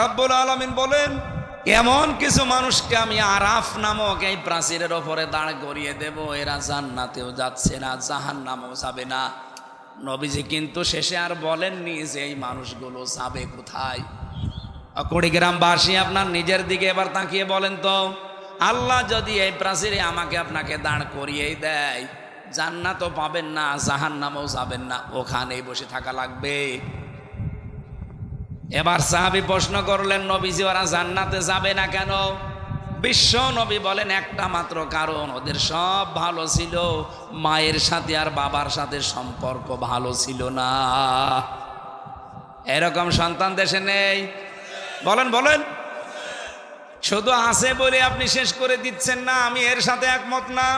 রব্বুল আলামিন বলেন, এমন কিছু মানুষকে আমি আরাফ নামক এই প্রাচীরের ওপরে দাঁড় করিয়ে দেব, এরা জান্নাতেও যাচ্ছে না, জাহান্নামেও যাবে না। নবীজি কিন্তু শেষে আর বলেননি যে এই মানুষগুলো যাবে কোথায়। কুড়িগ্রামবাসী আপনার নিজের দিকে এবার তাকিয়ে বলেন তো, আল্লাহ যদি এই প্রাচীরে আমাকে আপনাকে দাঁড় করিয়েই দেয়, জান্নাতও পাবেন না, জাহান্নামেও যাবেন না, ওখানেই বসে থাকা লাগবে। এবার সাহাবী প্রশ্ন করলেন, নবীজি ওরা জান্নাতে যাবে না কেন? বিশ্ব নবী বলেন, একটা মাত্র কারণ, ওদের সব ভালো ছিল, মায়ের সাথে আর বাবার সাথে সম্পর্ক ভালো ছিল না। এরকম সন্তান দেশে নেই? বলেন বলেন। শুধু আছে বলে আপনি শেষ করে দিচ্ছেন না, আমি এর সাথে একমত না।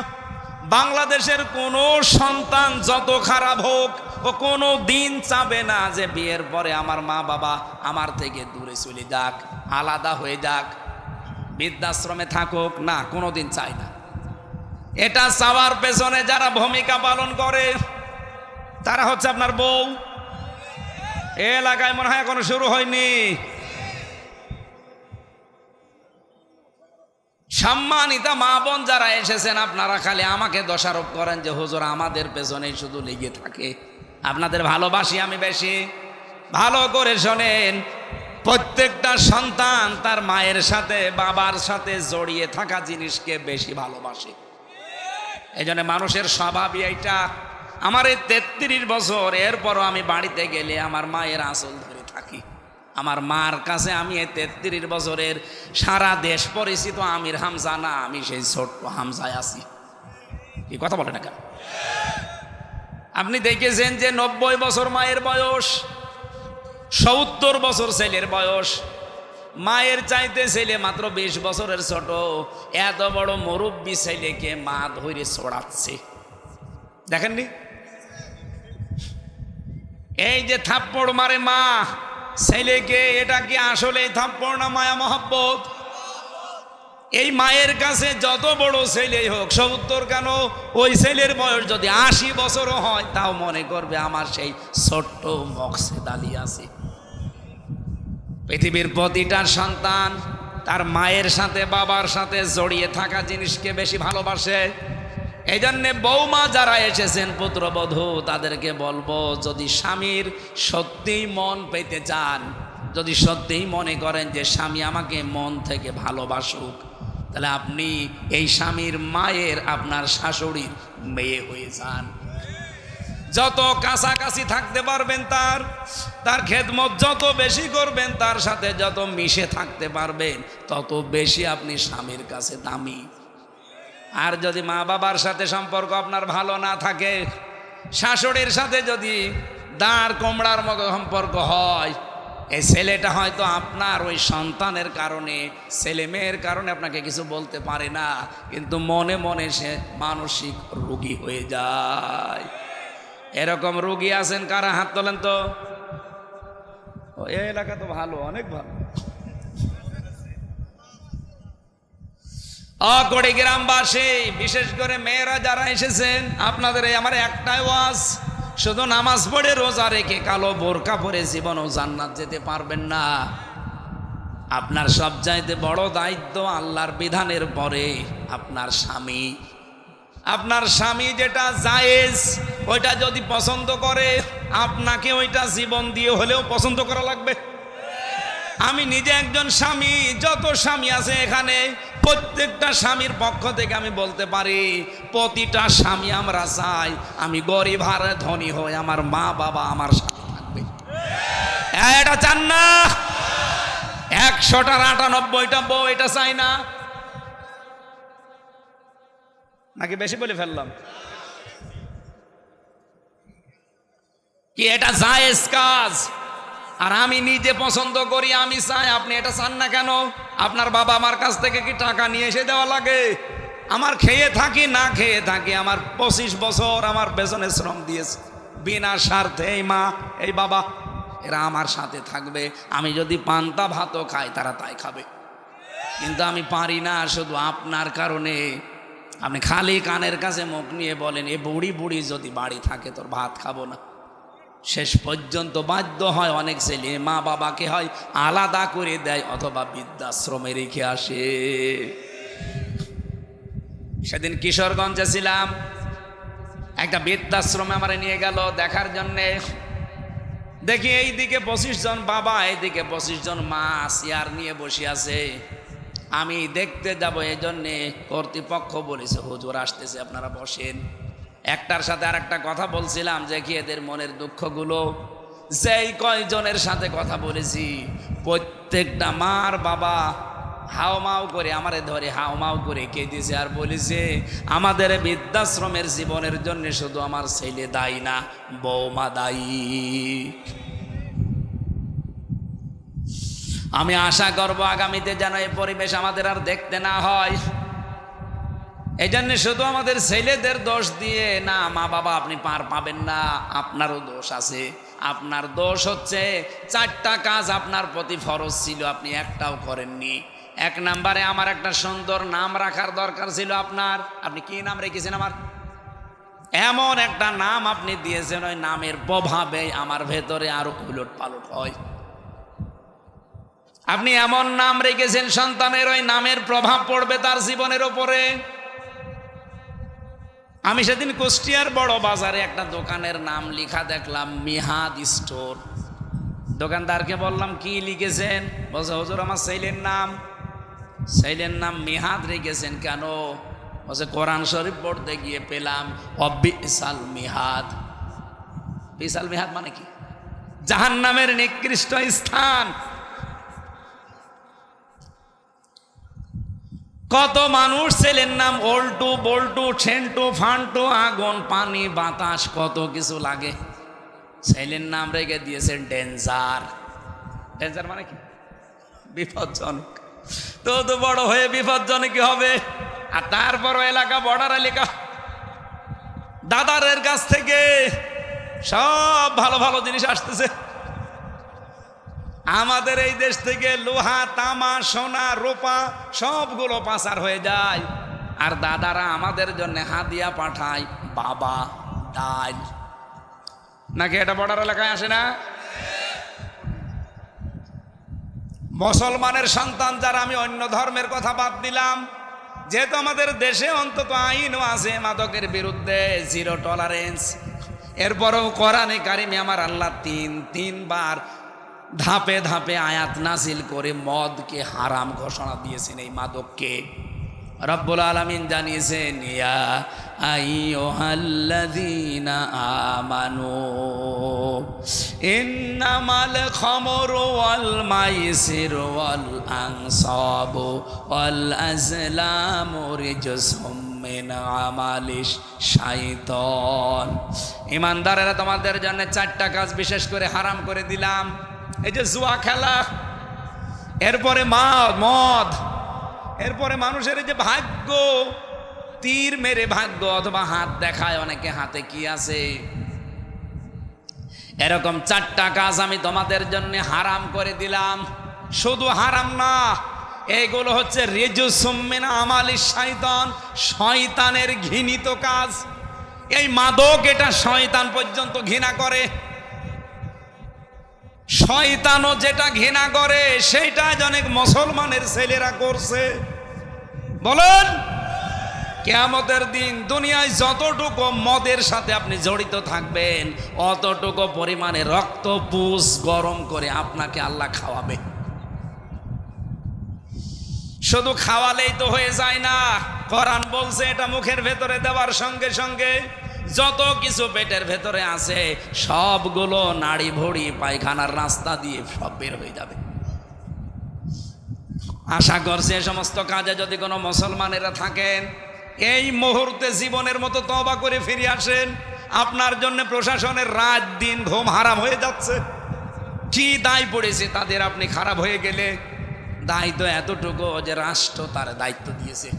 বাংলাদেশের কোনো সন্তান যত খারাপ হোক, ও কোনো দিন চাবে না যে বিয়ের পরে আমার মা বাবা আমার থেকে দূরে চলে যাক, আলাদা হয়ে যাক, বৃদ্ধাশ্রমে থাকুক, না, কোনো দিন চায় না। এটা চাওয়ার পেছনে যারা ভূমিকা পালন করে তারা হচ্ছে আপনার বউ। এ এলাকায় মনে হয় এখনো শুরু হয়নি। সম্মানিতা মা বোন যারা এসেছেন, আপনারা খালি আমাকে দোষারোপ করেন যে হুজুর আমাদের পেছনেই শুধু লেগে থাকে। আপনাদের ভালোবাসি আমি বেশি। ভালো করে শোনেন, প্রত্যেকটা সন্তান তার মায়ের সাথে বাবার সাথে জড়িয়ে থাকা জিনিসকে বেশি ভালোবাসে। এই জন্য মানুষের স্বভাবই এইটা। আমার এই 33 বছর, এরপরও আমি বাড়িতে গেলে আমার মায়ের আঁচল ধরে থাকি। আমার মার কাছে আমি এই 33 বছরের সারা দেশ পরিচিত আমির হামজা না, আমি সেই ছোট্ট হামজায় আছি। কি কথা বলে না কেন? আপনি দেখেছেন যে 90 বছর মায়ের বয়স, 70 বছর ছেলের বয়স, মায়ের চাইতে ছেলে মাত্র 20 বছরের ছোট। এত বড় মুরব্বী ছেলেকে মা ধরে ছড়াচ্ছে, দেখেননি? এই যে থাপ্পড় মারে মা ছেলেকে, এটা কি আসলে থাপ্পড় না মায়া মহব্বত? এই মায়ের কাছে যত বড় ছেলেই হোক, 70 কেন, ওই ছেলের বয়স যদি 80 বছরও হয়, তাও মনে করবে আমার সেই ছোট্ট মকসেদ আলী আছে। পৃথিবীর প্রতিটা সন্তান তার মায়ের সাথে বাবার সাথে জড়িয়ে থাকা জিনিসকে বেশি ভালোবাসে। এই জন্যে বৌমা যারা এসেছেন, পুত্রবধূ, তাদেরকে বলবো, যদি স্বামীর সত্যিই মন পেতে চান, যদি সত্যিই মনে করেন যে স্বামী আমাকে মন থেকে ভালোবাসুক, তাহলে আপনি এই স্বামীর মায়ের, আপনার শাশুড়ির মেয়ে হয়ে যান। যত কাছাকাছি থাকতে পারবেন, তার খেদমত যত বেশি করবেন, তার সাথে যত মিশে থাকতে পারবেন, তত বেশি আপনি স্বামীর কাছে দামি। আর যদি মা বাবার সাথে সম্পর্ক আপনার ভালো না থাকে, শাশুড়ির সাথে যদি দাঁড় কোমড়ার মতো সম্পর্ক হয়, এই ছেলেটা হয়তো আপনার ওই সন্তানের কারণে, ছেলে মেয়ের কারণে আপনাকে কিছু বলতে পারে না, কিন্তু মনে মনে সে মানসিক রোগী হয়ে যায়। এরকম রোগী আছেন কারা? হাত তোলেন তো। এই এলাকা তো ভালো, অনেক ভালো। কুড়িগ্রামবাসী, বিশেষ করে মেয়েরা যারা এসেছেন, আপনাদের এই আমার একটাই ওয়াজ, শুধু নামাজ পড়ে রোজা রেখে কালো বোরকা পরে জীবনও জান্নাত যেতে পারবেন না। আপনার সবচাইতে বড় দায়িত্ব আল্লাহর বিধানের পরে আপনার স্বামী। আপনার স্বামী যেটা জায়েজ, ওইটা যদি পছন্দ করে, আপনাকে ওইটা জীবন দিয়ে হলেও পছন্দ করা লাগবে। আমি নিজে একজন স্বামী, যত স্বামী আছে এখানে, প্রত্যেকটা স্বামীর পক্ষ থেকে আমি বলতে পারি, প্রতিটা স্বামী আমরা চাই আমি গরিব আর ধনী হই, আমার মা বাবা আমার সাথে থাকবে। এটা চান না? 100টার 98টা বউ এটা চাই না, নাকি বেশি বলে ফেললাম? কি এটা জায়েজ কাজ? আর আমি নিজে পছন্দ করি, আমি চাই, আপনি এটা চান না কেন? আপনার বাবা আমার কাছ থেকে কি টাকা নিয়ে এসে দেওয়া লাগে? আমার খেয়ে থাকি না খেয়ে থাকি, আমার 25 বছর আমার পেছনে শ্রম দিয়েছে বিনা স্বার্থে। এই মা, এই বাবা, এরা আমার সাথে থাকবে। আমি যদি পান্তা ভাতও খাই, তারা তাই খাবে। কিন্তু আমি পারি না, শুধু আপনার কারণে। আপনি খালি কানের কাছে মুখ নিয়ে বলেন, এ বুড়ি বুড়ি যদি বাড়ি থাকে তোর ভাত খাবো না। শেষ পর্যন্ত বাধ্য হয় অনেক ছেলে মা বাবাকে হয় আলাদা করে দেয় অথবা বৃদ্ধাশ্রমে রেখে আসে। সেদিন কিশোরগঞ্জে ছিলাম, একটা বৃদ্ধাশ্রমে আমার নিয়ে গেল দেখার জন্যে। দেখি এইদিকে 25 জন বাবা, এইদিকে 25 জন মা চেয়ার নিয়ে বসে আছে। আমি দেখতে যাব এই জন্যে কর্তৃপক্ষ বলেছে হুজুর আসতেছে আপনারা বসেন। একটার সাথে আর একটা কথা বলছিলাম যে কি এদের মনের দুঃখগুলো। যেই কয়জনের সাথে কথা বলেছি প্রত্যেকটা মার বাবা হাওমাও করে আমারে ধরে হাওমাও করে কেঁদেছে আর বলেছে আমাদের বৃদ্ধাশ্রমের জীবনের জন্য শুধু আমার ছেলে দায়ী না, বৌমা দায়ী। আমি আশা করব আগামীতে যেন এই পরিবেশ আমাদের আর দেখতে না হয়। এই জন্য শুধু আমাদের ছেলেদের দোষ দিয়ে না, মা বাবা আপনি পার পাবেন না, আপনারও দোষ আছে। আপনার দোষ হচ্ছে 4টা কাজ আপনার প্রতি ফরজ ছিল, আপনি একটাও করেননি। 1 নম্বরে আমার একটা সুন্দর নাম রাখার দরকার ছিল আপনার। আপনি কি নাম রেখেছেন আমার? এমন একটা নাম আপনি দিয়েছেন ওই নামের প্রভাবে আমার ভেতরে আরো উলট পালট হয়। আপনি এমন নাম রেখেছেন সন্তানের ওই নামের প্রভাব পড়বে তার জীবনের ওপরে। আমি সেদিন কুষ্টিয়ার বড় বাজারে একটা দোকানের নাম লেখা দেখলাম, মিহাদ স্টোর। দোকানদারকে বললাম কি লিখেছেন? বলছে হুজুর আমার ছেলের নাম মিহাদ রেখেছেন কেন? বলছে কোরআন শরীফ পড়তে গিয়ে পেলাম অবিসাল মিহাদ। বিসাল মিহাদ মানে কি? জাহান্নামের নিকৃষ্ট স্থান। কত মানুষ ছেলের নাম ওল্টু বল্টু ছেন্টু ফান্টু, আগুন পানি বাতাস কত কিছু লাগে, ছেলের নাম রেখে দিয়েছেন ডেঞ্জার। ডেঞ্জার মানে কি? বিপজ্জনক। তো বড় হয়ে বিপজ্জনক হবে। আর তারপর এলাকা বর্ডার এলাকা, দাদারের কাছ থেকে সব ভালো ভালো জিনিস আসতেছে। আমাদের এই দেশ থেকে লোহা তামা সোনা রূপা সবগুলো পাচার হয়ে যায়, আর দাদারা আমাদের জন্য হাদিয়া পাঠায় বাবা ডাল। নাকি এটা বর্ডার এলাকায় আসে না? মুসলমানের সন্তান যারা, আমি অন্য ধর্মের কথা বাদ দিলাম, যেহেতু আমাদের দেশে অন্তত আইনও আছে মাদকের বিরুদ্ধে, 0 টলারেন্স। এরপরেও কোরআনে কারিমে আমার আল্লাহ তিনবার ধাপে ধাপে আয়াত নাজিল করে মদকে হারাম ঘোষণা দিয়েছেন, এই মাদককে। রব্বুল আলামিন জানিয়েছেন ইয়া আইয়ুহাল্লাযীনা আমানু ইন্নামাল খামরু ওয়াল মাইসিরু ওয়াল আনসাবু ওয়াল আজলামু রিজসুম মিন আমালিশ শাইতান। ঈমানদারেরা তোমাদের জন্য 4টা কাজ বিশেষ করে হারাম করে দিলাম। এই যে জুয়া খেলা, এরপরে মদ, এরপরে মানুষের যে ভাগ্য, তীর মেরে ভাগ্য অথবা হাত দেখায় অনেকে হাতে কি আছে, এরকম 4টা কাজ আমি তোমাদের জন্য হারাম করে দিলাম। শুধু হারাম না, এগুলো হচ্ছে রিজসুম মিন আমালিশ শাইতান, শয়তানের ঘৃণিত কাজ। এই মাদক এটা শয়তান পর্যন্ত ঘৃণা করে। শয়তানও যেটা ঘৃণা করে সেইটা অনেক মুসলমানের ছেলেরা করছে। বলেন কিয়ামতের দিন দুনিয়ায় যতটুকু মদের সাথে আপনি জড়িত থাকবেন অতটুকু পরিমাণে রক্ত পুষ গরম করে আপনাকে আল্লাহ খাওয়াবে। শুধু খাওয়ালেই তো হয়ে যায় না, কোরআন বলছে এটা মুখের ভেতরে দেওয়ার সঙ্গে সঙ্গে যত কিছু পেটের ভেতরে আছে সবগুলো নাড়ি ভড়ি পায়খানার রাস্তা দিয়ে সব বের হয়ে যাবে। আশা করছি এই সমস্ত কাজে যদি কোনো মুসলমানেরা থাকেন এই মুহূর্তে জীবনের মতো তওবা করে ফিরে আসেন। আপনার জন্য প্রশাসনের রাত দিন ঘুম হারাম হয়ে যাচ্ছে। কি দায় পড়েছে তাদের, আপনি খারাপ হয়ে গেলে? দায়িত্ব এতটুকু যে রাষ্ট্র তার দায়িত্ব দিয়েছে,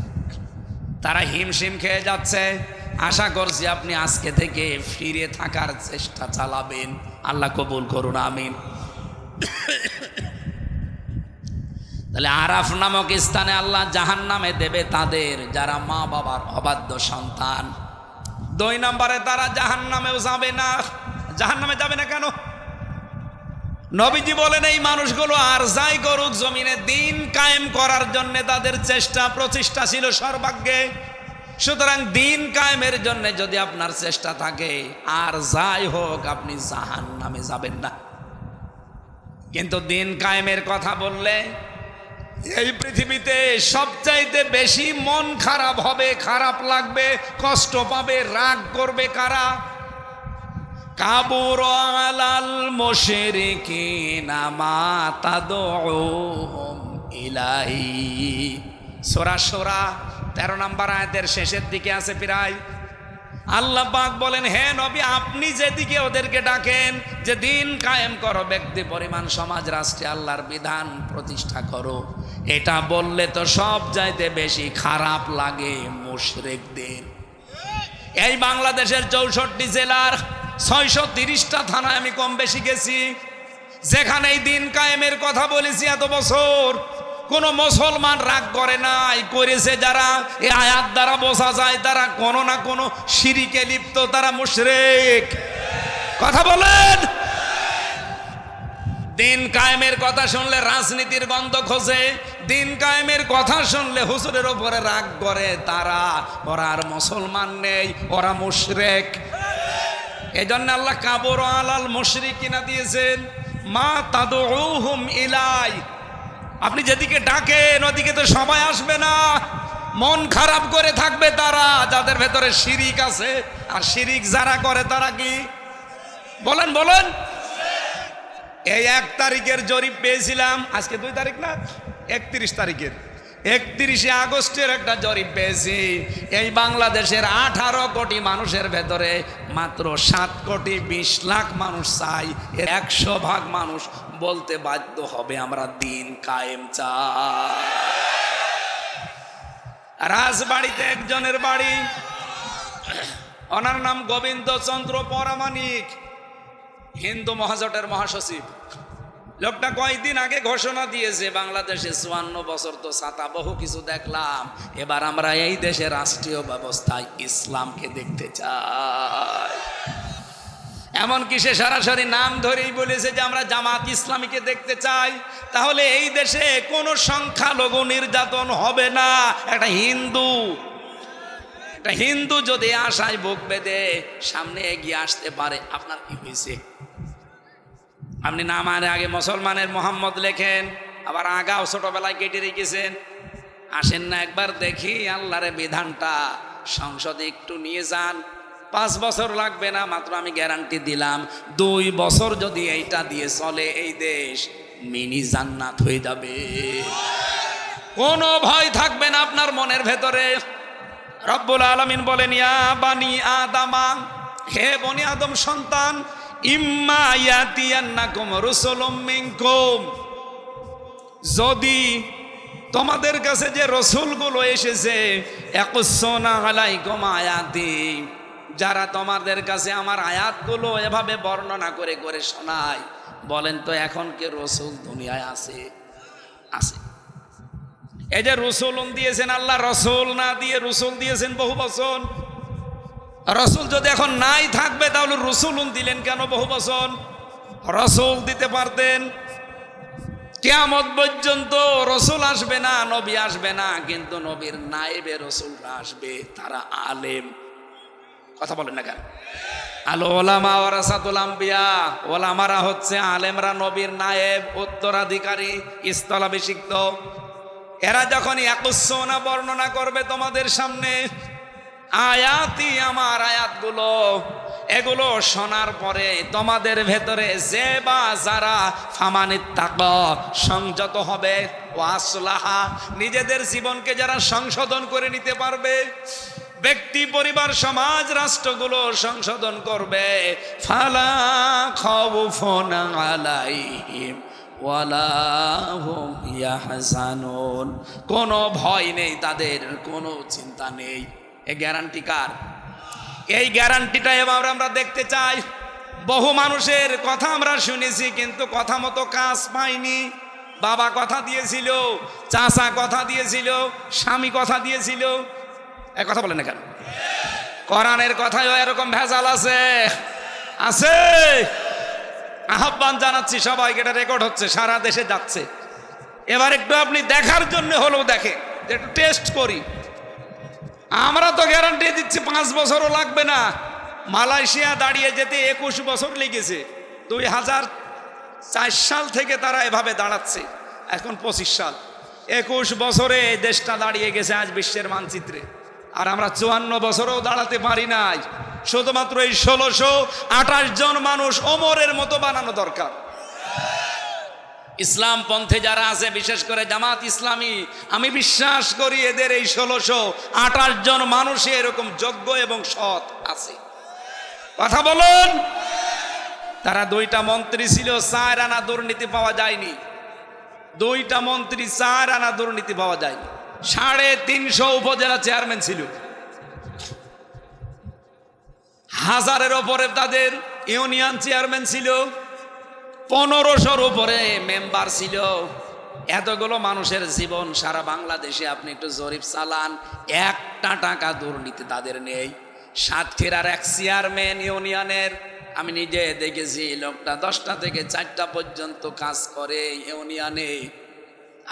তারা হিমশিম খেয়ে যাচ্ছে। আশা করছি আপনি আজকে থেকে ফিরে থাকার চেষ্টা চালাবেন। আল্লাহ কবুল করুন, আমিন। তাহলে আরাফ নামক স্থানে আল্লাহ জাহান্নামে দেবে তাদের যারা মা বাবার অবাধ্য সন্তান। 2 নম্বরে তারা জাহান্নামেও যাবে না জাহান্নামে যাবে না কেন? নবীজি বলেন এই মানুষগুলো আর যাই করুক জমিনে দিন কায়েম করার জন্য তাদের চেষ্টা প্রচেষ্টা ছিল সর্বাগ্যে। সুতরাং দিন কায়েমের জন্য যদি আপনার চেষ্টা থাকে আর যাই হোক আপনি জাহান্নামে যাবেন না। কিন্তু দিন কায়েমের কথা বললে এই পৃথিবীতে সবচাইতে বেশি মন খারাপ হবে, খারাপ লাগবে, কষ্ট পাবে, রাগ করবে কারা? কাবুর আলাল মুশরিকিনা মা তাদউহুম ইলাহি। সূরা সূরা 13 নম্বর আয়াতের শেষের দিকে আছে প্রায়। আল্লাহ পাক বলেন, হে নবী আপনি যেদিকে ওদেরকে ডাকেন যে দিন কায়েম করো, ব্যক্তি পরিমাণ সমাজ রাষ্ট্রে আল্লাহর বিধান প্রতিষ্ঠা করো, এটা বললে তো সব চাইতে বেশি খারাপ লাগে মুশরিকদের। এই বাংলাদেশের 64 জেলার 630টা থানায় আমি কম বেশি গেছি, যেখানে এই দিন কায়েমের কথা বলেছি এত বছর, কোনো মুসলমান রাগ করে নাই। করেছে যারা, এই আয়াত দ্বারা বোঝা যায় তারা কোনো না কোনো শিরিকে লিপ্ত, তারা মুশরিক। কথা বলেন। দিন কায়েমের কথা শুনলে রাজনীতির গন্ধ খোঁজে, দিন কায়েমের কথা শুনলে হুজুরের ওপরে রাগ করে তারা, ওরা আর মুসলমান নেই, ওরা মুশরিক। এই জন্য আল্লাহ কাবুর আলাল মুশরিকিনা দিয়েছেন মা তাদউহুম ইলাই। আপনি যেদিকে ডাকেন ওদিকে তো সবাই আসবে না, মন খারাপ করে থাকবে তারা যাদের ভেতরে শিরিক আছে। আর শিরিক যারা করে তারা কি বলেন বলেন? এই 1 তারিখের জরিপ পেয়েছিলাম, আজকে 2 তারিখ না, 31 তারিখের, 31শে আগস্টের একটা জরিপ পেয়েছি। এই বাংলাদেশের 18 কোটি মানুষের ভেতরে মাত্র 7 কোটি 20 লাখ মানুষ চাই, 100% মানুষ বলতে বাধ্য হবে আমরা দিন কায়েম চাই। রাজবাড়িতে একজনের বাড়ি, ওনার নাম গোবিন্দ চন্দ্র পরামানিক, হিন্দু মহাজোটের মহাসচিব। লোকটা কয়েকদিন আগে ঘোষণা দিয়েছে বাংলাদেশে 54 বছর তো ছাতা বহু কিছু দেখলাম, এবার আমরা এই দেশে রাষ্ট্রীয় ব্যবস্থায় ইসলামকে দেখতে চাই। এমনকি সে সরাসরি নাম ধরেই বলেছে যে আমরা জামাত ইসলামীকে দেখতে চাই। তাহলে এই দেশে কোনো সংখ্যালঘু নির্যাতন হবে না। একটা হিন্দু যদি আশায় বুক বেঁধে সামনে এগিয়ে আসতে পারে, আপনার কি হয়েছে? আপনি নামের আগে মুসলমানের মোহাম্মদ লেখেন, আবার আগাও ছোটবেলায় কেটে রেখেছেন। আসেন না একবার দেখি আল্লাহর বিধানটা সংসদে একটু নিয়ে যান। 5 বছর লাগবে না, মাত্র আমি গ্যারান্টি দিলাম 2 বছর যদি এইটা দিয়ে চলে এই দেশ মিনি জান্নাত হয়ে যাবে। কোনো ভয় থাকবে না আপনার মনের ভেতরে। রব্বুল আলামিন বলেন, ইয়া বানি আদামা, হে বনি আদম সন্তান, ইম্মা ইয়াতিয়ান্নাকুম রাসূলুম মিনকুম, যদি তোমাদের কাছে যে রসুলগুলো এসেছে, ইয়াকুসুনা আলাইকুম আয়াতি, যারা তোমাদের কাছে আমার আয়াতগুলো এভাবে বর্ণনা করে করে শোনায়, বলেন তো এখন কে রসুল দুনিয়ায় আছে? আছে। এই যে রসুলুন দিয়েছেন আল্লাহ, রসুল না দিয়ে রসুল দিয়েছেন বহু বচন। রসুল যদি এখন নাই থাকবে তাহলে রসুলুন দিলেন কেন বহু বচন? রসুল দিতে পারতেন। কিয়ামত পর্যন্ত রসুল আসবে না, নবী আসবে না, কিন্তু নবীর নায়েবে রসুলরা আসবে, তারা আলেম। কথা বলেন না কেন? আল ওলামা ওয়ারাসাতুল আম্বিয়া, ওলামারা হচ্ছে আলেমরা নবীর নায়েব, উত্তরাধিকারী, স্থলাভিষিক্ত। এরা যখন ইয়াকুসুনা বর্ণনা করবে তোমাদের সামনে আয়াতি, আমার আয়াতগুলো, এগুলো শোনার পরে তোমাদের ভেতরে যে বা যারা ফামানিত্তাকা, সংযত হবে, ও আসলাহা, নিজেদের জীবনকে যারা সংশোধন করে নিতে পারবে, ব্যক্তি পরিবার সমাজ রাষ্ট্রগুলো সংশোধন করবে, ফালা খাউফুন আলাইহিম ওয়ালা হুম ইয়াহজানুন, কোনো ভয় নেই তাদের, কোনো চিন্তা নেই। এই গ্যারান্টি কার? এই গ্যারান্টিটা এবার আমরা দেখতে চাই। বহু মানুষের কথা আমরা শুনেছি, কিন্তু কথা মতো কাজ পাইনি। বাবা কথা দিয়েছিল, চাচা কথা দিয়েছিল, স্বামী কথা দিয়েছিল, এই কথা বলেন না কেন? কোরআনের কথায়ও এরকম ভেজাল আছে। আছে? আহ্বান জানাচ্ছি সবাইকে, এটা রেকর্ড হচ্ছে, সারা দেশে যাচ্ছে। এবার একটু আপনি দেখার জন্য হলেও দেখে, একটু টেস্ট করি। আমরা তো গ্যারান্টি দিচ্ছি 5 বছরও লাগবে না। মালয়েশিয়া দাঁড়িয়ে যেতে 21 বছর লেগেছে। 2004 সাল থেকে তারা এভাবে দাঁড়াচ্ছে, এখন 25 সাল। 21 বছরে এই দেশটা দাঁড়িয়ে গেছে আজ বিশ্বের মানচিত্রে। আর আমরা 54 বছরেও দাঁড়াতে পারি নাই। শুধুমাত্র এই 1628 জন মানুষ ওমরের মতো বানানো দরকার। ইসলাম পন্থে যারা আছে, বিশেষ করে জামাত ইসলামী, আমি বিশ্বাস করি এদের এই 1628 জন মানুষই এরকম যোগ্য এবং সৎ আছে। কথা বলুন। তারা 2টা মন্ত্রী ছিল, 4 আনা দুর্নীতি পাওয়া যায়নি। 2টা মন্ত্রী, 4 আনা দুর্নীতি পাওয়া যায়নি। 350 উপজেলা চেয়ারম্যান ছিল, 1000-এর ওপরে তাদের ইউনিয়ন চেয়ারম্যান ছিল, 1500-র উপরে মেম্বার ছিল। এতগুলো মানুষের জীবন সারা বাংলাদেশে আপনি একটু জরিপ চালান, 1টা টাকা দুর্নীতি তাদের নেই। সাতক্ষীরার এক চেয়ারম্যান ইউনিয়নের, আমি নিজে দেখেছি, লোকটা 10টা থেকে 4টা পর্যন্ত কাজ করে ইউনিয়নে,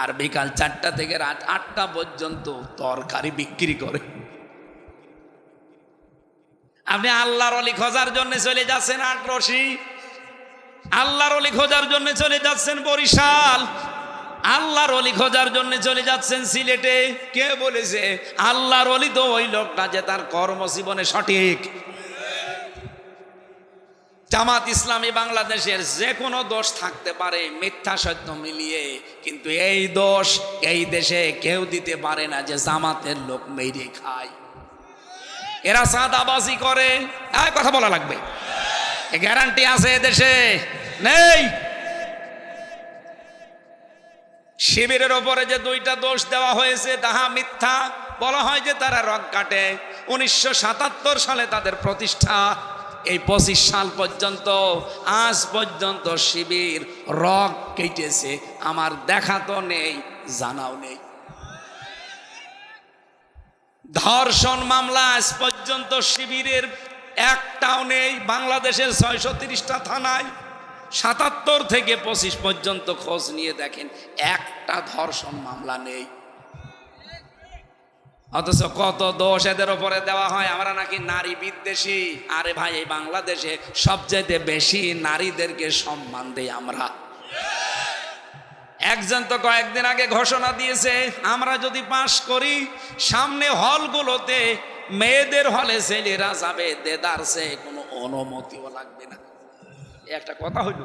আর বিকাল 4টা থেকে রাত 8টা পর্যন্ত তরকারি বিক্রি করে। আপনি আল্লাহর ওলি খোঁজার জন্য চলে যাচ্ছেন আটরশি, আল্লাহর ওলি খোঁজার জন্য চলে যাচ্ছেন বরিশাল, আল্লাহর ওলি খোঁজার জন্য চলে যাচ্ছেন সিলেটে। কে বলেছে আল্লাহর ওলি তো ওই লোকটা যে তার কর্মজীবনে সঠিক। জামাত ইসলামী বাংলাদেশের যে কোনো দোষ থাকতে পারে, মিথ্যা সত্য মিলিয়ে, কিন্তু এই দোষ এই দেশে কেউ দিতে পারে না যে জামাতের লোক মেরে খায়, এরা সাদাবাজি করে। কথা বলা লাগবে, গ্যারান্টি আছে এদেশে নেই। শিবিরের ওপরে যে 2টা দোষ দেওয়া হয়েছে তাহা মিথ্যা। বলা হয় যে তারা রগ কাটে। 1977 সালে তাদের প্রতিষ্ঠা, এই 25 সাল পর্যন্ত, আজ পর্যন্ত শিবির রগ কেটেছে, আমার দেখা তো নেই, জানাও নেই। ধর্ষণ মামলা আজ পর্যন্ত শিবিরের একটাও নেই। বাংলাদেশের 630টা থানায় 77 থেকে 25 পর্যন্ত খোঁজ নিয়ে দেখেন, একটা ধর্ষণ মামলা নেই। অথচ কত দোষ এদের ওপরে দেওয়া হয়, আমরা নাকি নারী বিদ্বেষী। আরে ভাই, এই বাংলাদেশে সবচেয়ে বেশি নারীদেরকে সম্মান দেই আমরা। একজন তো কয়েকদিন আগে ঘোষণা দিয়েছে, আমরা যদি পাশ করি, সামনে হলগুলোতে মেয়েদের হলে ছেলেরা যাবে, দেদারসে কোনো অনুমতিও লাগবে না। একটা কথা হইল।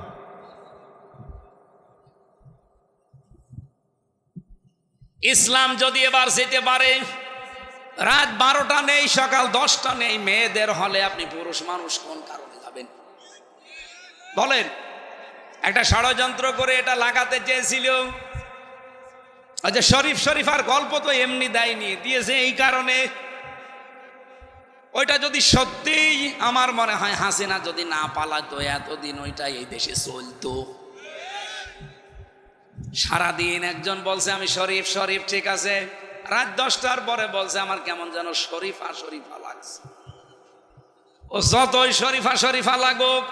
ইসলাম যদি এবার যেতে পারে, রাত 12টা নেই, সকাল 10টা নেই, মেয়েদের হলে আপনি পুরুষ মানুষ কোন কারণে যাবেন বলেন? একটা ষড়যন্ত্র করে এটা লাগাতে চেয়েছিল। আচ্ছা, শরীফার গল্প তো এমনি দেয়নি, দিয়েছে এই কারণে। ওইটা যদি সত্যিই, আমার মনে হয় হাসিনা যদি না পালাতো এতদিন ওইটা এই দেশে চলতো। সারাদিন একজন বলছে আমি শরীফ ঠিক আছে, রাত 10টার পরে বলছে আমার কেমন যেন শরীফা লাগছে। ও যতই শরীফা লাগুক,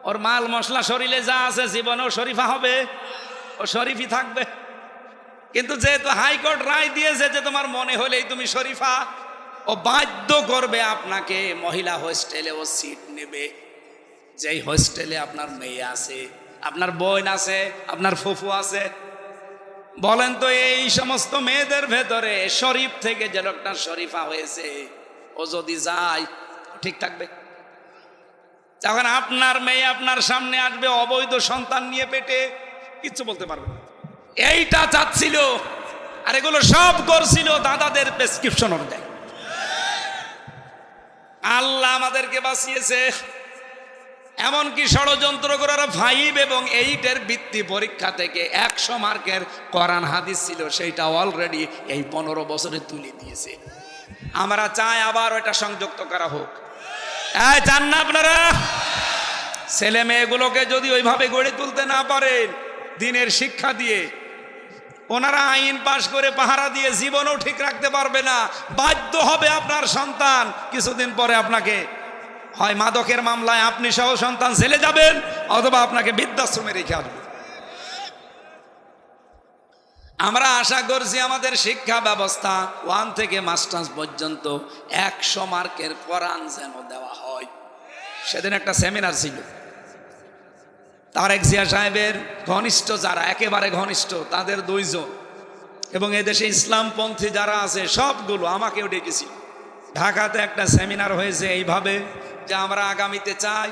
ওর মাল মশলা শরীরে যা আছে জীবনেও শরীফা হবে, ও শরীফই থাকবে। কিন্তু যেহেতু হাইকোর্ট রায় দিয়েছে যে তোমার মনে হলেই তুমি শরীফা, ও বাধ্য করবে আপনাকে মহিলা হোস্টেলে ও সিট নেবে। যেই হোস্টেলে আপনার মেয়ে আছে, আপনার বোন আছে, আপনার ফুফু আছে। বলেন তো, এই সমস্ত মেয়েদের ভেতরে শরীফ থেকে যে লোকটা শরীফা হয়েছে, ও যদি যায় ঠিক থাকবে? যখন আপনার মেয়ে আপনার সামনে আসবে অবৈধ সন্তান নিয়ে পেটে, কিচ্ছু বলতে পারবে না। এইটা চাচ্ছিল, আর এগুলো সব করছিল দাদাদের প্রেসক্রিপশন অনুযায়ী। আল্লাহ আমাদেরকে বাঁচিয়েছে। এমনকি ষড়যন্ত্র করার 5 এবং 8-এর বৃত্তি পরীক্ষা থেকে 100 মার্কের কোরআন হাদিস ছিল, সেইটা অলরেডি এই 15 বছরে তুলে দিয়েছে। আমরা চাই আবার ওইটা সংযুক্ত করা হোক। চান না আপনারা? ছেলে মেয়েগুলোকে যদি ওইভাবে গড়ে তুলতে না পারেন দিনের শিক্ষা দিয়ে, ওনারা আইন পাশ করে পাহারা দিয়ে জীবনও ঠিক রাখতে পারবে না। বাধ্য হবে আপনার সন্তান কিছুদিন পরে আপনাকে হয় মাদকের মামলায় আপনি সহ সন্তান জেলে যাবেন, অথবা আপনাকে বৃদ্ধাশ্রমে রেখে আসবে। আমরা আশা করছি আমাদের শিক্ষা ব্যবস্থা 1 থেকে মাস্টার্স পর্যন্ত 100 মার্কের কোরআন যেন দেওয়া হয়। সেদিন একটা সেমিনার ছিল, তারেক জিয়া সাহেবের ঘনিষ্ঠ যারা, একেবারে ঘনিষ্ঠ, তাদের 2 জন, এবং এদেশে ইসলামপন্থী যারা আছে সবগুলো আমাকেও ডেকেছি। ঢাকাতে একটা সেমিনার হয়েছে এইভাবে যে আমরা আগামীতে চাই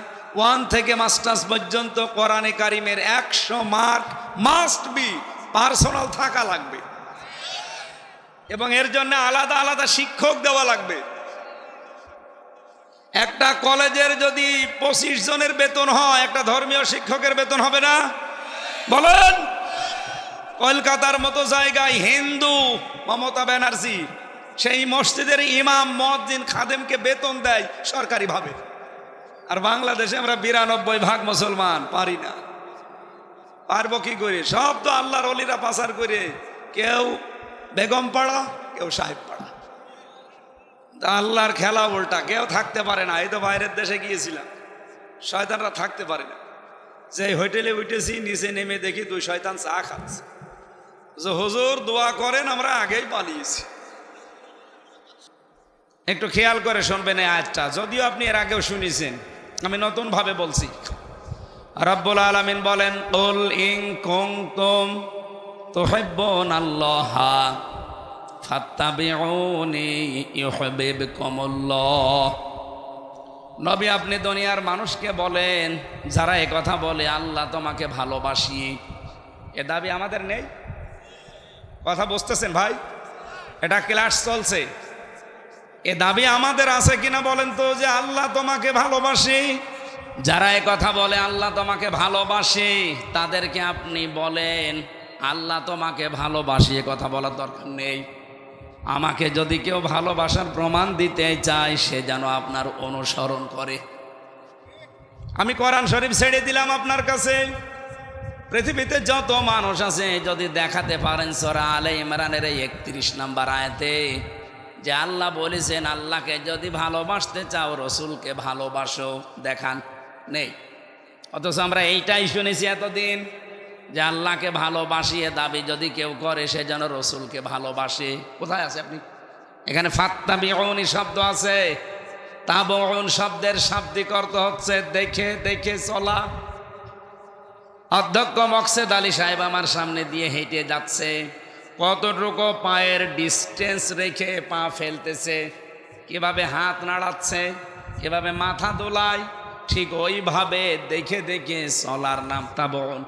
1 থেকে মাস্টার্স পর্যন্ত কোরআনে কারিমের 100 মার্ক মাস্ট বি পার্সোনাল থাকা লাগবে, এবং এর জন্য আলাদা আলাদা শিক্ষক দেওয়া লাগবে। একটা কলেজের যদি 25 জনের বেতন হয়, একটা ধর্মীয় শিক্ষকের বেতন হবে না? বলেন। কলকাতার মতো জায়গায় হিন্দু মমতা ব্যানার্জি সেই মসজিদের ইমাম, মুয়াজ্জিন, খাদেমকে বেতন দেয় সরকারিভাবে। আর বাংলাদেশে আমরা 92% মুসলমান, পারি না। পারবো কি করে? সব তো আল্লাহর ওলিরা পাচার করে, কেউ বেগম পাড়া, কেউ সাহেব পাড়া। আল্লাহর খেলা উল্টা, কেউ থাকতে পারে না। এই তো বাইরের দেশে গিয়েছিলাম, শয়তানরা থাকতে পারে না। যে হোটেলে উঠেছি, নিচে নেমে দেখি 2 শয়তান চা খাচ্ছে। যে হুজুর দোয়া করেন, আমরা আগেই পালিয়েছি। একটু খেয়াল করে শুনবেন এই আয়াতটা, যদিও আপনি এর আগেও শুনেছেন, আমি নতুন ভাবে বলছি। রব্বুল আলামিন বলেন, কুল ইন কুনতুম তুহিব্বুনাল্লাহা ফাত্তাবিউনি ইউহিব্বুকুমুল্লাহ। নবী, আপনি দুনিয়ার মানুষকে বলেন, যারা এ কথা বলে আল্লাহ তোমাকে ভালোবাসি, এ দাবি আমাদের নেই। কথা বুঝতেছেন ভাই? এটা ক্লাস চলছে। এ দাবি আমাদের আছে কিনা বলেন তো, যে আল্লাহ তোমাকে ভালোবাসি? যারা এ কথা বলে আল্লাহ তোমাকে ভালোবাসে, তাদেরকে আপনি বলেন আল্লাহ তোমাকে ভালোবাসি, এ কথা বলার দরকার নেই। আমাকে যদি কেউ ভালোবাসার প্রমাণ দিতে চায়, সে যেন আপনার অনুসরণ করে। আমি কোরআন শরীফ ছেড়ে দিলাম আপনার কাছে। পৃথিবীতে যত মানুষ আছে, যদি দেখাতে পারেন সূরা আলে ইমরানের 31 নম্বর আয়াতে যে আল্লাহ বলেছেন আল্লাহকে যদি ভালোবাসতে চাও রসুলকে ভালোবাসো, দেখান। নেই। অথচ আমরা এইটাই শুনেছি এতদিন, যে আল্লাহকে ভালোবাসিয়ে দাবি যদি কেউ করে, সে যেন রসুলকে ভালোবাসে। কোথায় আছে আপনি? এখানে ফাত্তাবিউনি শব্দ আছে, তাবউন শব্দের শাব্দিক অর্থ হচ্ছে দেখে দেখে চলা। অধ্যক্ষ মকসেদ আলী সাহেব আমার সামনে দিয়ে হেঁটে যাচ্ছে, কতটুকু পায়ের ডিস্টেন্স রেখে পা ফেলতেছে, কিভাবে হাত নাড়াচ্ছে, কিভাবে মাথা দোলায়, ঠিক ওইভাবে দেখে দেখে চলার নাম তাবউন।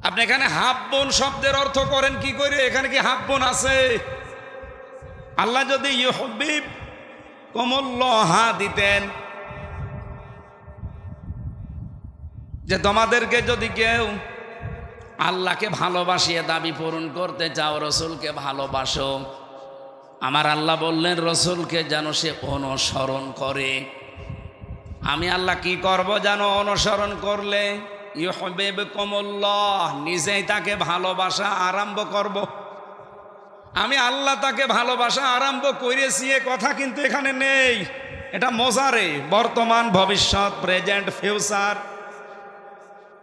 আপনি এখানে হাব্বুন শব্দের অর্থ করেন কি করে? এখানে কি হাব্বুন আছে? আল্লাহ যদি ইউহিব্বুকুমুল্লাহ দিতেন, যে তোমাদেরকে যদি কেউ আল্লাহকে ভালোবাসিয়ে দাবি পূরণ করতে চাও, রসুলকে ভালোবাসো, আমার আল্লাহ বললেন রসুলকে যেন সে অনুসরণ করে। আমি আল্লাহ কি করব জানো? অনুসরণ করলে ইউহিব্বুকুমুল্লাহ, নিজেই তাকে ভালোবাসা আরম্ভ করব। আমি আল্লাহ তাকে ভালোবাসা আরম্ভ করেছি, এ কথা কিন্তু এখানে নেই। এটা মজারে, বর্তমান, ভবিষ্যৎ, প্রেজেন্ট, ফিউচার।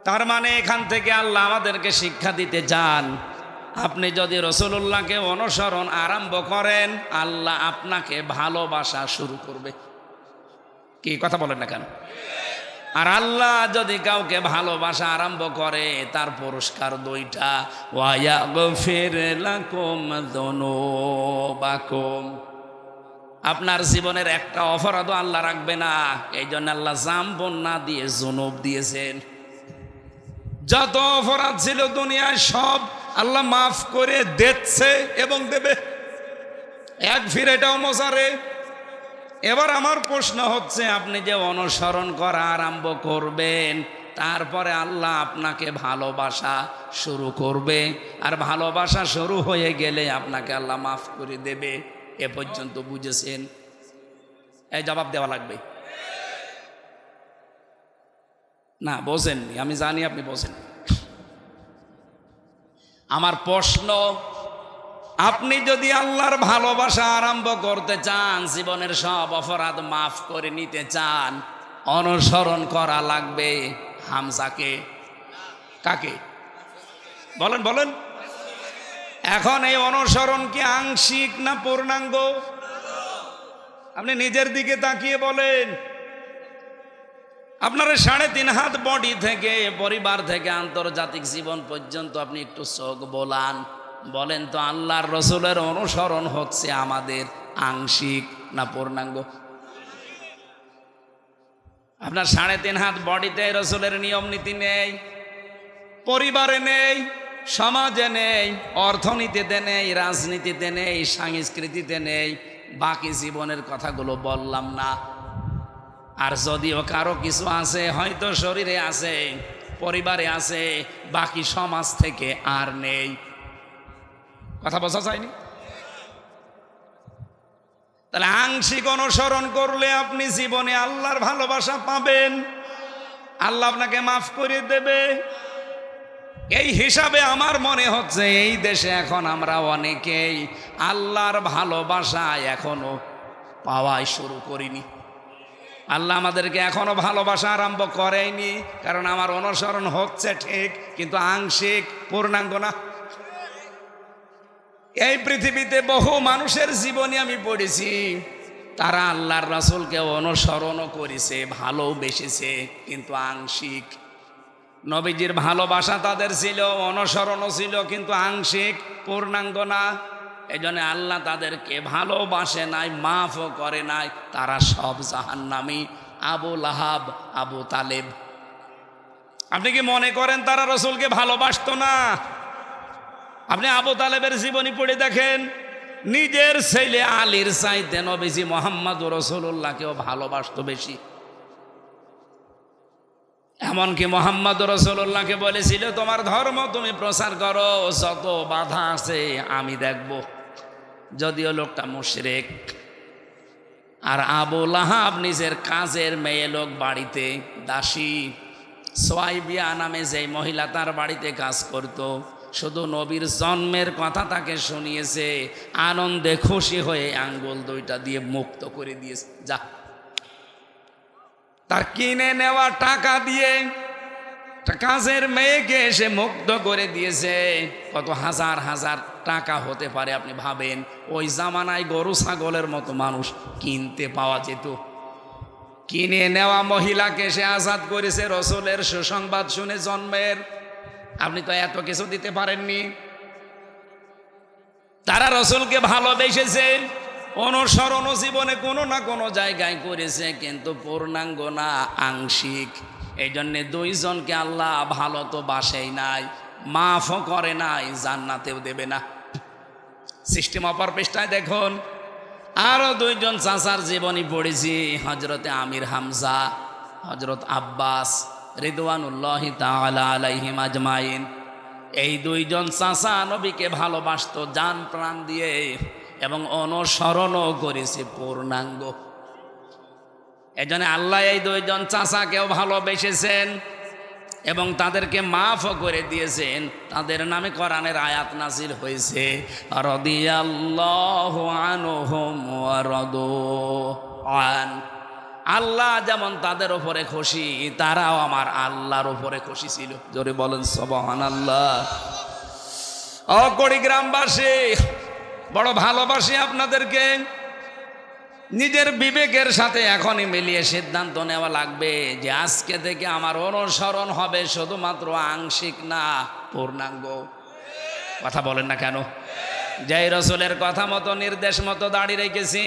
তার মানে এখান থেকে আল্লাহ আমাদেরকে শিক্ষা দিতে চান, আপনি যদি রাসূলুল্লাহকে অনুসরণ আরম্ভ করেন, আল্লাহ আপনাকে ভালোবাসা শুরু করবে। কি কথা বলেন না কেন? আর আল্লাহ যদি কাউকে ভালোবাসা আরম্ভ করে, তার পুরস্কার 2টা, ওয়া ইয়াগফির লাকুম যুনুবাকুম। আপনার জীবনের একটা অপরাধও আল্লাহ রাখবে না। এই জন্য আল্লাহ জামবন না দিয়ে জুনুব দিয়েছেন। যত অপরাধ ছিল দুনিয়ায় সব আল্লাহ মাফ করে দিচ্ছে এবং দেবে। এক ফিরে এটাও মজারে। এবার আমার প্রশ্ন হচ্ছে, আপনি যে অনুসরণ করা আরম্ভ করবেন, তারপরে আল্লাহ আপনাকে ভালোবাসা শুরু করবে, আর ভালোবাসা শুরু হয়ে গেলে আপনাকে আল্লাহ মাফ করে দেবে। এ পর্যন্ত বুঝেছেন? এই জবাব দেওয়া লাগবে না? বোঝেননি? আমি জানি আপনি বোঝেন। আমার প্রশ্ন, আপনি যদি আল্লাহর ভালোবাসা আরম্ভ করতে চান, জীবনের সব অপরাধ মাফ করে নিতে চান, অনুসরণ করা লাগবে হামজাকে। কাকে? বলেন বলেন। এখন এই অনুসরণ কি আংশিক না পূর্ণাঙ্গ? আপনি নিজের দিকে তাকিয়ে বলেন। আপনার 3.5 হাত বডি থেকে, পরিবার থেকে আন্তর্জাতিক জীবন পর্যন্ত আপনি একটু চোখ বোলান, বলেন তো আল্লাহর রসুলের অনুসরণ হচ্ছে আমাদের আংশিক না পূর্ণাঙ্গ? আপনার 3.5 হাত বডিতে রসুলের নিয়ম নীতি নেই, পরিবারে নেই, সমাজে নেই, অর্থনীতিতে নেই, রাজনীতিতে নেই, সংস্কৃতিতে নেই, বাকি জীবনের কথাগুলো বললাম না। আর যদিও কারো কিছু আছে, হয়তো শরীরে আছে, পরিবারে আছে, বাকি সমাজ থেকে আর নেই। কথা বোঝা যায়নি? তাহলে আংশিক অনুসরণ করলে আপনি জীবনে আল্লাহর ভালোবাসা পাবেন, আল্লাহ আপনাকে মাফ করে দেবে। এই হিসাবে আমার মনে হচ্ছে এই দেশে এখন আমরা অনেকেই আল্লাহর ভালোবাসা এখনো পাওয়াই শুরু করিনি। আল্লাহ আমাদেরকে এখনো ভালোবাসা আরম্ভ করেনি, কারণ আমার অনুসরণ হচ্ছে ঠিক, কিন্তু আংশিক, পূর্ণাঙ্গ না। এই পৃথিবীতে বহু মানুষের জীবনে আমি পড়েছি, তারা আল্লাহর রাসূলকে অনুসরণও করেছে, ভালোবেসেছে, কিন্তু আংশিক। নবীজির ভালোবাসা তাদের ছিল, অনুসরণও ছিল, কিন্তু আংশিক, পূর্ণাঙ্গ না। এই জন্য আল্লাহ তাদেরকে ভালোবাসে নাই, মাফও করে নাই। তারা সব জাহান্নামী। আবু লাহাব, আবু তালেব। আপনি কি মনে করেন তারা রসুলকে ভালোবাসতো না? আপনি আবু তালেবের জীবনী পড়ে দেখেন, নিজের ছেলে আলীর চাইতে নবীজি মুহাম্মদুর রাসূলুল্লাহকেও ভালোবাসতো বেশি। এমনকি মুহাম্মদুর রাসূলুল্লাহকে বলেছিল, তোমার ধর্ম তুমি প্রচার করো, যত বাধা আছে আমি দেখব। যদিও লোকটা মুশরিক। আর আবু লাহাব নিজের কাজের মেয়ে লোক, বাড়িতে দাসী সোয়াইবিয়া নামে যেই মহিলা তার বাড়িতে কাজ করত, শুধু নবীর জন্মের কথা তাকে শুনিয়েছে, আনন্দে খুশি হয়ে আঙ্গুল 2টা দিয়ে মুক্ত করে দিয়েছে। যা, তার কিনে নেওয়া টাকা দিয়ে কাজের মেয়েকে এসে মুক্ত করে দিয়েছে। কত হাজার হাজার টাকা হতে পারে আপনি ভাবেন। ওই জামানায় গরু ছাগলের মতো মানুষ কিনতে পাওয়া যেত। কিনে নেওয়া মহিলাকে সে আজাদ করেছে রসুলের সুসংবাদ শুনে জন্মের। আপনি তো এত কিছু দিতে পারেননি। তারা রসুলকে ভালোবেসেছে, অনুসরণ জীবনে কোনো না কোনো জায়গায় করেছে, কিন্তু পূর্ণাঙ্গ না, আংশিক। এই জন্যে 2 জনকে আল্লাহ ভালো তো বাসেই নাই, মাফও করে নাই, জান্নাতেও দেবে না। সিস্টেম অপর পৃষ্ঠায় দেখুন, আরো 2 জন চাচার জীবনী পড়েছি, হজরতে আমির হামজা, হজরত আব্বাস রিদওয়ানুল্লাহি তাআলা আলাইহিম আজমাইন। এই 2 জন চাচা নবীকে ভালোবাসতো জান প্রাণ দিয়ে, এবং অনুসরণও করেছে পূর্ণাঙ্গ। এজন্য আল্লাহ এই 2 জন চাচাকেও ভালোবেসেছেন এবং তাদেরকে মাফও করে দিয়েছেন। তাদের নামে কোরআনের আয়াত নাজিল হয়েছে, রাদিয়াল্লাহু আনহুম ওয়া রাদু আন। আল্লাহ যেমন তাদের উপরে খুশি, তারাও আমার আল্লাহর উপরে খুশি ছিল। জোরে বলেন সুবহানাল্লাহ। ও কুড়িগ্রামবাসী, বড় ভালোবাসি আপনাদেরকে। নিজের বিবেকের সাথে এখনই মিলিয়ে সিদ্ধান্ত নেওয়া লাগবে যে আজকে থেকে আমার অনুসরণ হবে শুধুমাত্র আংশিক না, পূর্ণাঙ্গ। কথা বলেন না কেন? যেই রসুলের কথা মতো, নির্দেশ মতো দাড়ি রেখেছি,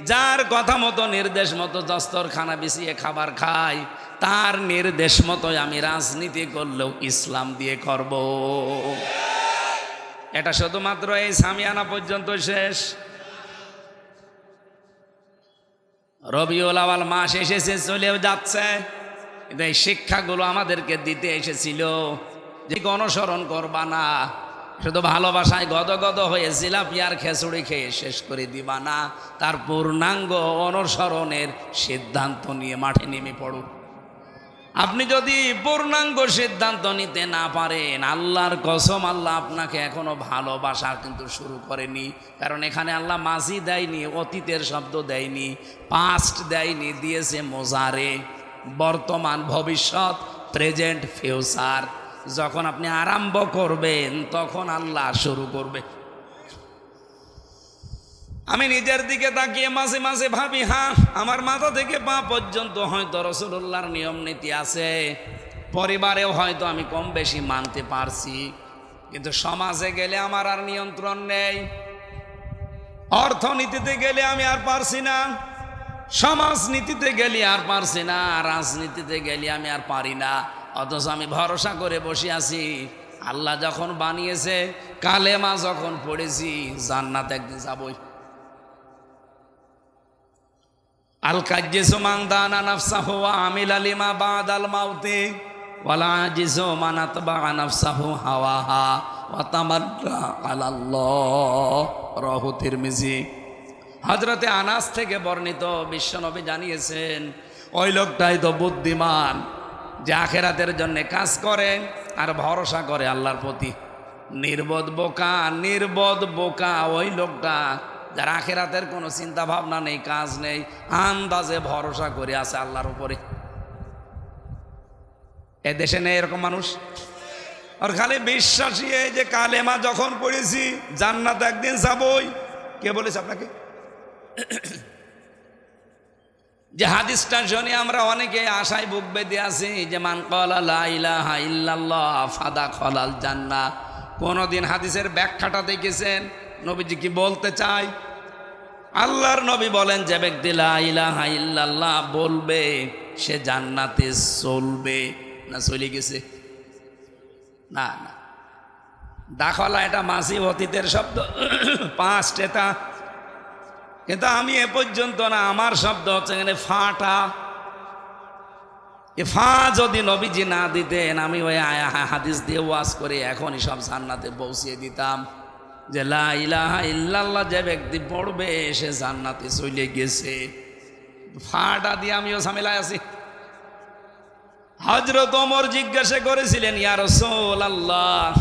যার কথা মতো, নির্দেশ মতো দস্তরখানা বিছিয়ে খাবার খাই, তার নির্দেশ মতোই আমি রাজনীতি করলেও ইসলাম দিয়ে করব। এটা শুধুমাত্র এই সামিয়ানা পর্যন্ত শেষ। রবিউল আউয়াল মাস এসেছে, চলেও যাচ্ছে, কিন্তু এই শিক্ষাগুলো আমাদেরকে দিতে এসেছিল যে অনুসরণ করবা না, শুধু ভালোবাসায় গদগদ হয়ে জিলাপিয়ার খেচুড়ি খেয়ে শেষ করে দিবা না, তার পূর্ণাঙ্গ অনুসরণের সিদ্ধান্ত নিয়ে মাঠে নেমে পড়ো। আপনি যদি পূর্ণাঙ্গ সিদ্ধান্ত নিতে না পারেন, আল্লাহর কসম আল্লাহ আপনাকে এখনো ভালোবাসা কিন্তু শুরু করেনি। কারণ এখানে আল্লাহ মাঝি দেয়নি, অতীতের শব্দ দেয়নি, পাস্ট দেয়নি, দিয়েছে মোজারে, বর্তমান, ভবিষ্যৎ, প্রেজেন্ট, ফিউচার। যখন আপনি আরম্ভ করবেন তখন আল্লাহ শুরু করবে। আমি নিজের দিকে তাকিয়ে মাঝে মাঝে ভাবি, হ্যাঁ আমার মাথা থেকে পা পর্যন্ত হয়তো রাসূলুল্লাহর নিয়ম নীতি আছে, পরিবারেও হয়তো আমি কম বেশি মানতে পারছি, কিন্তু সমাজে গেলে আমার আর নিয়ন্ত্রণ নেই। অর্থনীতিতে গেলে আমি আর পারছি না, সমাজনীতিতে গেলে আর পারছি না, রাজনীতিতে গেলে আমি আর পারি না। অথচ আমি ভরসা করে বসে আছি, আল্লাহ যখন বানিয়েছে, কালেমা যখন পড়েছি, জান্নাত একদিন যাবই। আল কাজ্জিসু মান দানা নাফসাহু ওয়া আমিলা লিমা বাদাল মাউতি ওয়ালা আজিজু মান আতবা নাফসাহু হাওয়াহা ওয়া তামান্না আলাল্লাহ। রাহু তিরমিজি। হযরতে আনাস থেকে বর্ণিত, বিশ্বনবী জানিয়েছেন, ওই লোকটাই তো বুদ্ধিমান যে আখেরাতের জন্য কাজ করে আর ভরসা করে আল্লাহর প্রতি। নির্বোধ বোকা ওই লোকটা যার আখেরাতের কোনো চিন্তা ভাবনা নেই, কাজ নেই, আন্দাজে ভরসা করে আছে আল্লাহর উপরে। এ দেশে নেই এরকম মানুষ। আর খালি বিশ্বাসী, এই যে কালেমা যখন পড়েছি জান্নাত একদিন যাবই। কে বলেছে আপনাকে? যে হাদিসটা শুনে আমরা অনেকে আশায় বুক বেঁধে আছি যে মান ক্বালা লা ইলাহা ইল্লাল্লাহ ফাদাখালাল জান্নাহ। কোনদিন হাদিসের ব্যাখ্যাটা দেখেছেন? নবীজি কি বলতে চায়? আল্লাহর নবী বলেন, যে ব্যক্তি লা ইলাহা ইল্লাল্লাহ বলবে সে জান্নাতে চলবে। না চলে গেছে? না না, দাখলা এটা মাসি অতীতের শব্দ, পাস্ট এটা। কিন্তু আমি এ পর্যন্ত না, আমার শব্দ হচ্ছে এখানে ফাটা। এ ফা যদি নবীজি না দিতেন, আমি ওই হাদিস দিয়ে ওয়াজ করে এখনই সব জান্নাতে পৌঁছিয়ে দিতাম, যে লা ইলাহা ইল্লাল্লাহ যে ব্যক্তি পড়বে সে জান্নাতে চলে গেছে। ফাটা দিয়ে আমিও ঝামেলায় আছি। হযরত ওমর জিজ্ঞাসা করেছিলেন, ইয়া রাসূলুল্লাহ,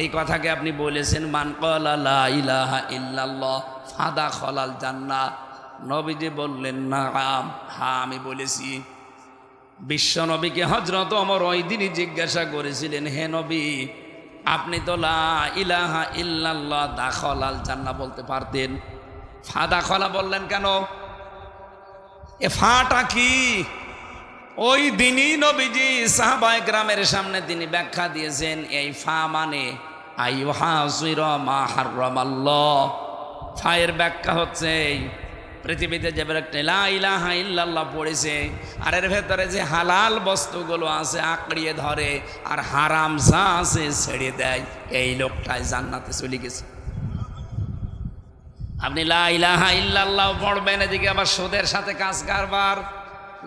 এই কথাকে আপনি বলেছেন মান ক্বালা লা ইলাহা ইল্লাল্লাহ ফাদাখালাল জান্নাহ? নবীজি বললেন, নাম, হ্যাঁ আমি বলেছি। বিশ্ব নবীকে হযরত ওমর ওই দিনই জিজ্ঞাসা করেছিলেন, হে নবী, আপনি তো লা ইলাহা ইল্লাল্লাহ দাখালাল জান্নাহ বলতে পারতেন, ফাদাখালা বললেন কেন? এ ফাটা কি? ওই দিনই নবীজি সাহাবায়ে কেরামের সামনে তিনি ব্যাখ্যা দিয়েছেন, এই ফা মানে আইয়ুহাযিরা মা হারামাল্লাহ। ফায়ের ব্যাখ্যা হচ্ছে, পৃথিবীতে যে ব্যক্তি লা ইলাহা ইল্লাল্লাহ পড়েছে আর এর ভেতরে যে হালাল বস্তুগুলো আছে আঁকড়িয়ে ধরে আর হারাম যা আছে ছেড়ে দেয়, এই লোকটাই জান্নাতে চলে গেছে। আপনি লা ইলাহা ইল্লাল্লাহ পড়বেন, এদিকে আবার সুদের সাথে কাজ কারবার।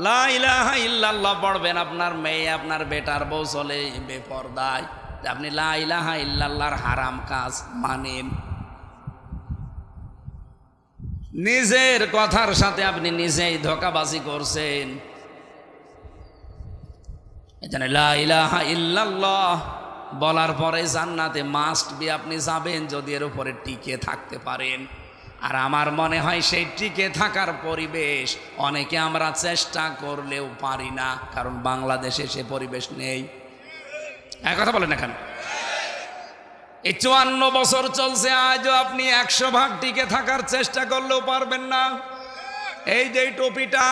লা ইলাহা ইল্লাল্লাহ পড়বেন, আপনার মেয়ে আপনার বেটার বউ চলে বেপরদায়, আপনি লা ইলাহা ইল্লাল্লাহর হারাম কাজ মানেন। নিজের কথার সাথে আপনি নিজেই ধোঁকাবাজি করছেন। এখানে লা ইলাহা ইল্লাল্লাহ বলার পরে জান্নাতে মাস্ট বি আপনি যাবেন যদি এর উপরে টিকে থাকতে পারেন। আর আমার মনে হয় সেই টিকে থাকার পরিবেশ অনেকে আমরা চেষ্টা করলেও পারি না, কারণ বাংলাদেশে সে পরিবেশ নেই। এক কথা বলেন এখানে, এই 54 বছর চলছে, আজও আপনি 100 ভাগ টিকে থাকার চেষ্টা করলেও পারবেন না। এই যে টুপিটা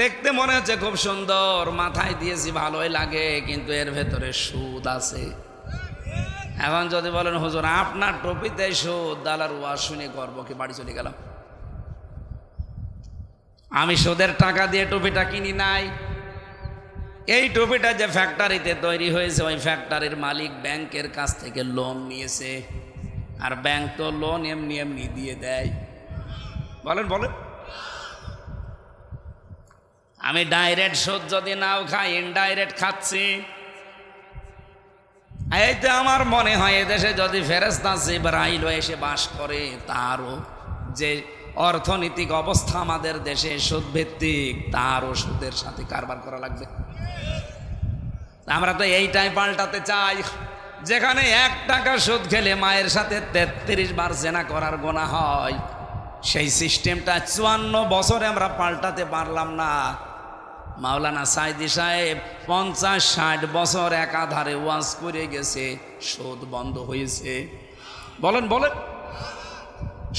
দেখতে মনে হচ্ছে খুব সুন্দর, মাথায় দিয়েছি ভালোই লাগে, কিন্তু এর ভেতরে সুদ আছে। এখন যদি বলেন হুজুর আপনার টুপিতে সুদ, দালার ওয়াজ শুনে করবো কি, বাড়ি চলে গেলাম। আমি সুদের টাকা দিয়ে টুপিটা কিনি নাই। এই টুপিটা যে ফ্যাক্টরিতে তৈরি হয়েছে, ওই ফ্যাক্টরির মালিক ব্যাংকের কাছ থেকে লোন নিয়েছে, আর ব্যাংক তো লোন এমনি এমনি দিয়ে দেয়। বলেন বলেন, আমি ডাইরেক্ট সুদ যদি নাও খাই, ইনডাইরেক্ট খাচ্ছি। এইতে আমার মনে হয় এদেশে যদি ফেরেশতা জিবরাইল এসে বাস করে, তারও যে অর্থনৈতিক অবস্থা আমাদের দেশে সুদ ভিত্তিক, তারও সুদের সাথে কারবার করা লাগবে। আমরা তো এইটাই পাল্টাতে চাই, যেখানে 1 টাকা সুদ খেলে মায়ের সাথে 33 বার জেনা করার গুনাহ হয়, সেই সিস্টেমটা 54 বছরে আমরা পাল্টাতে পারলাম না। মাওলানা সাইদি সাহেব 50-60 বছর একাধারে ওয়াজ করে গেছে, সুদ বন্ধ হয়েছে। বলেন বলেন,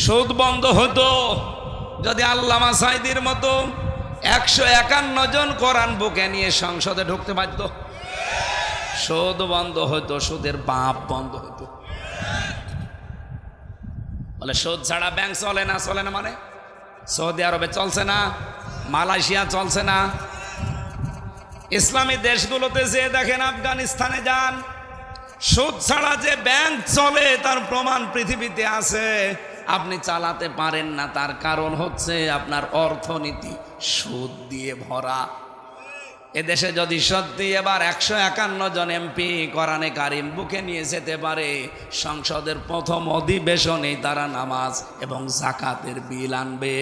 সুদ বন্ধ হতো যদি আল্লামা সাইদির মতো 151 জন কোরআন বুকে নিয়ে সংসদে ঢুকতে পারত। সুদ বন্ধ হতো, সুদের বাপ বন্ধ হতো। বলে সুদ ছাড়া ব্যাংক চলে না, চলে না মানে সৌদি আরবে চলছে না, মালয়েশিয়া চলছে না, ইসলামী দেশগুলোতে যে দেখেন, আফগানিস্তানে যান, সুদ ছাড়া যে ব্যাংক চলে তার প্রমাণ পৃথিবীতে আছে। আপনি চালাতে পারেন না, তার কারণ হচ্ছে আপনার অর্থনীতি সুদ দিয়ে ভরা। এদেশে যদি সত্যি এবার 151 জন এমপি কোরআনে কারিম বুকে নিয়ে যেতে পারে, সংসদের প্রথম অধিবেশনেই তারা নামাজ এবং যাকাতের বিল আনবে।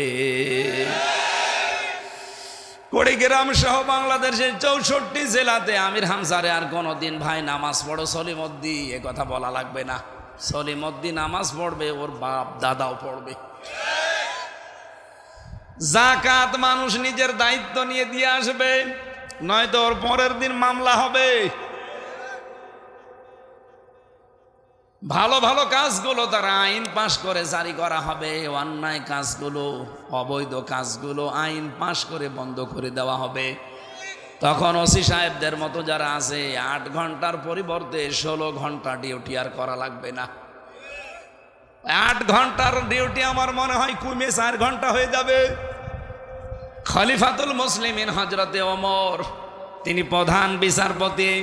কুড়িগ্রাম সহ বাংলাদেশের 64 জেলাতে আমির হামজারে আর কোনোদিন ভাই নামাজ পড়ো সলিমদ্দি এ কথা বলা লাগবে না। সলিমদ্দি নামাজ পড়বে, ওর বাপ দাদাও পড়বে। যাকাত মানুষ নিজের দায়িত্ব নিয়ে দিয়ে আসবে, নয়তো ওর পরের দিন মামলা হবে। ভালো ভালো কাজগুলো তারা আইন পাশ করে জারি করা হবে, অন্যায় কাজগুলো, অবৈধ কাজগুলো আইন পাশ করে বন্ধ করে দেওয়া হবে। তখন ওসি সাহেবদের মতো যারা আছে 8 ঘন্টার পরিবর্তে 16 ঘন্টা ডিউটি আর করা লাগবে না। 8 ঘন্টার ডিউটি আমার মনে হয় কমে 4 ঘন্টা হয়ে যাবে। খলিফাতুল মুসলিমিন হযরতে ওমর, তিনি প্রধান বিচারপতি,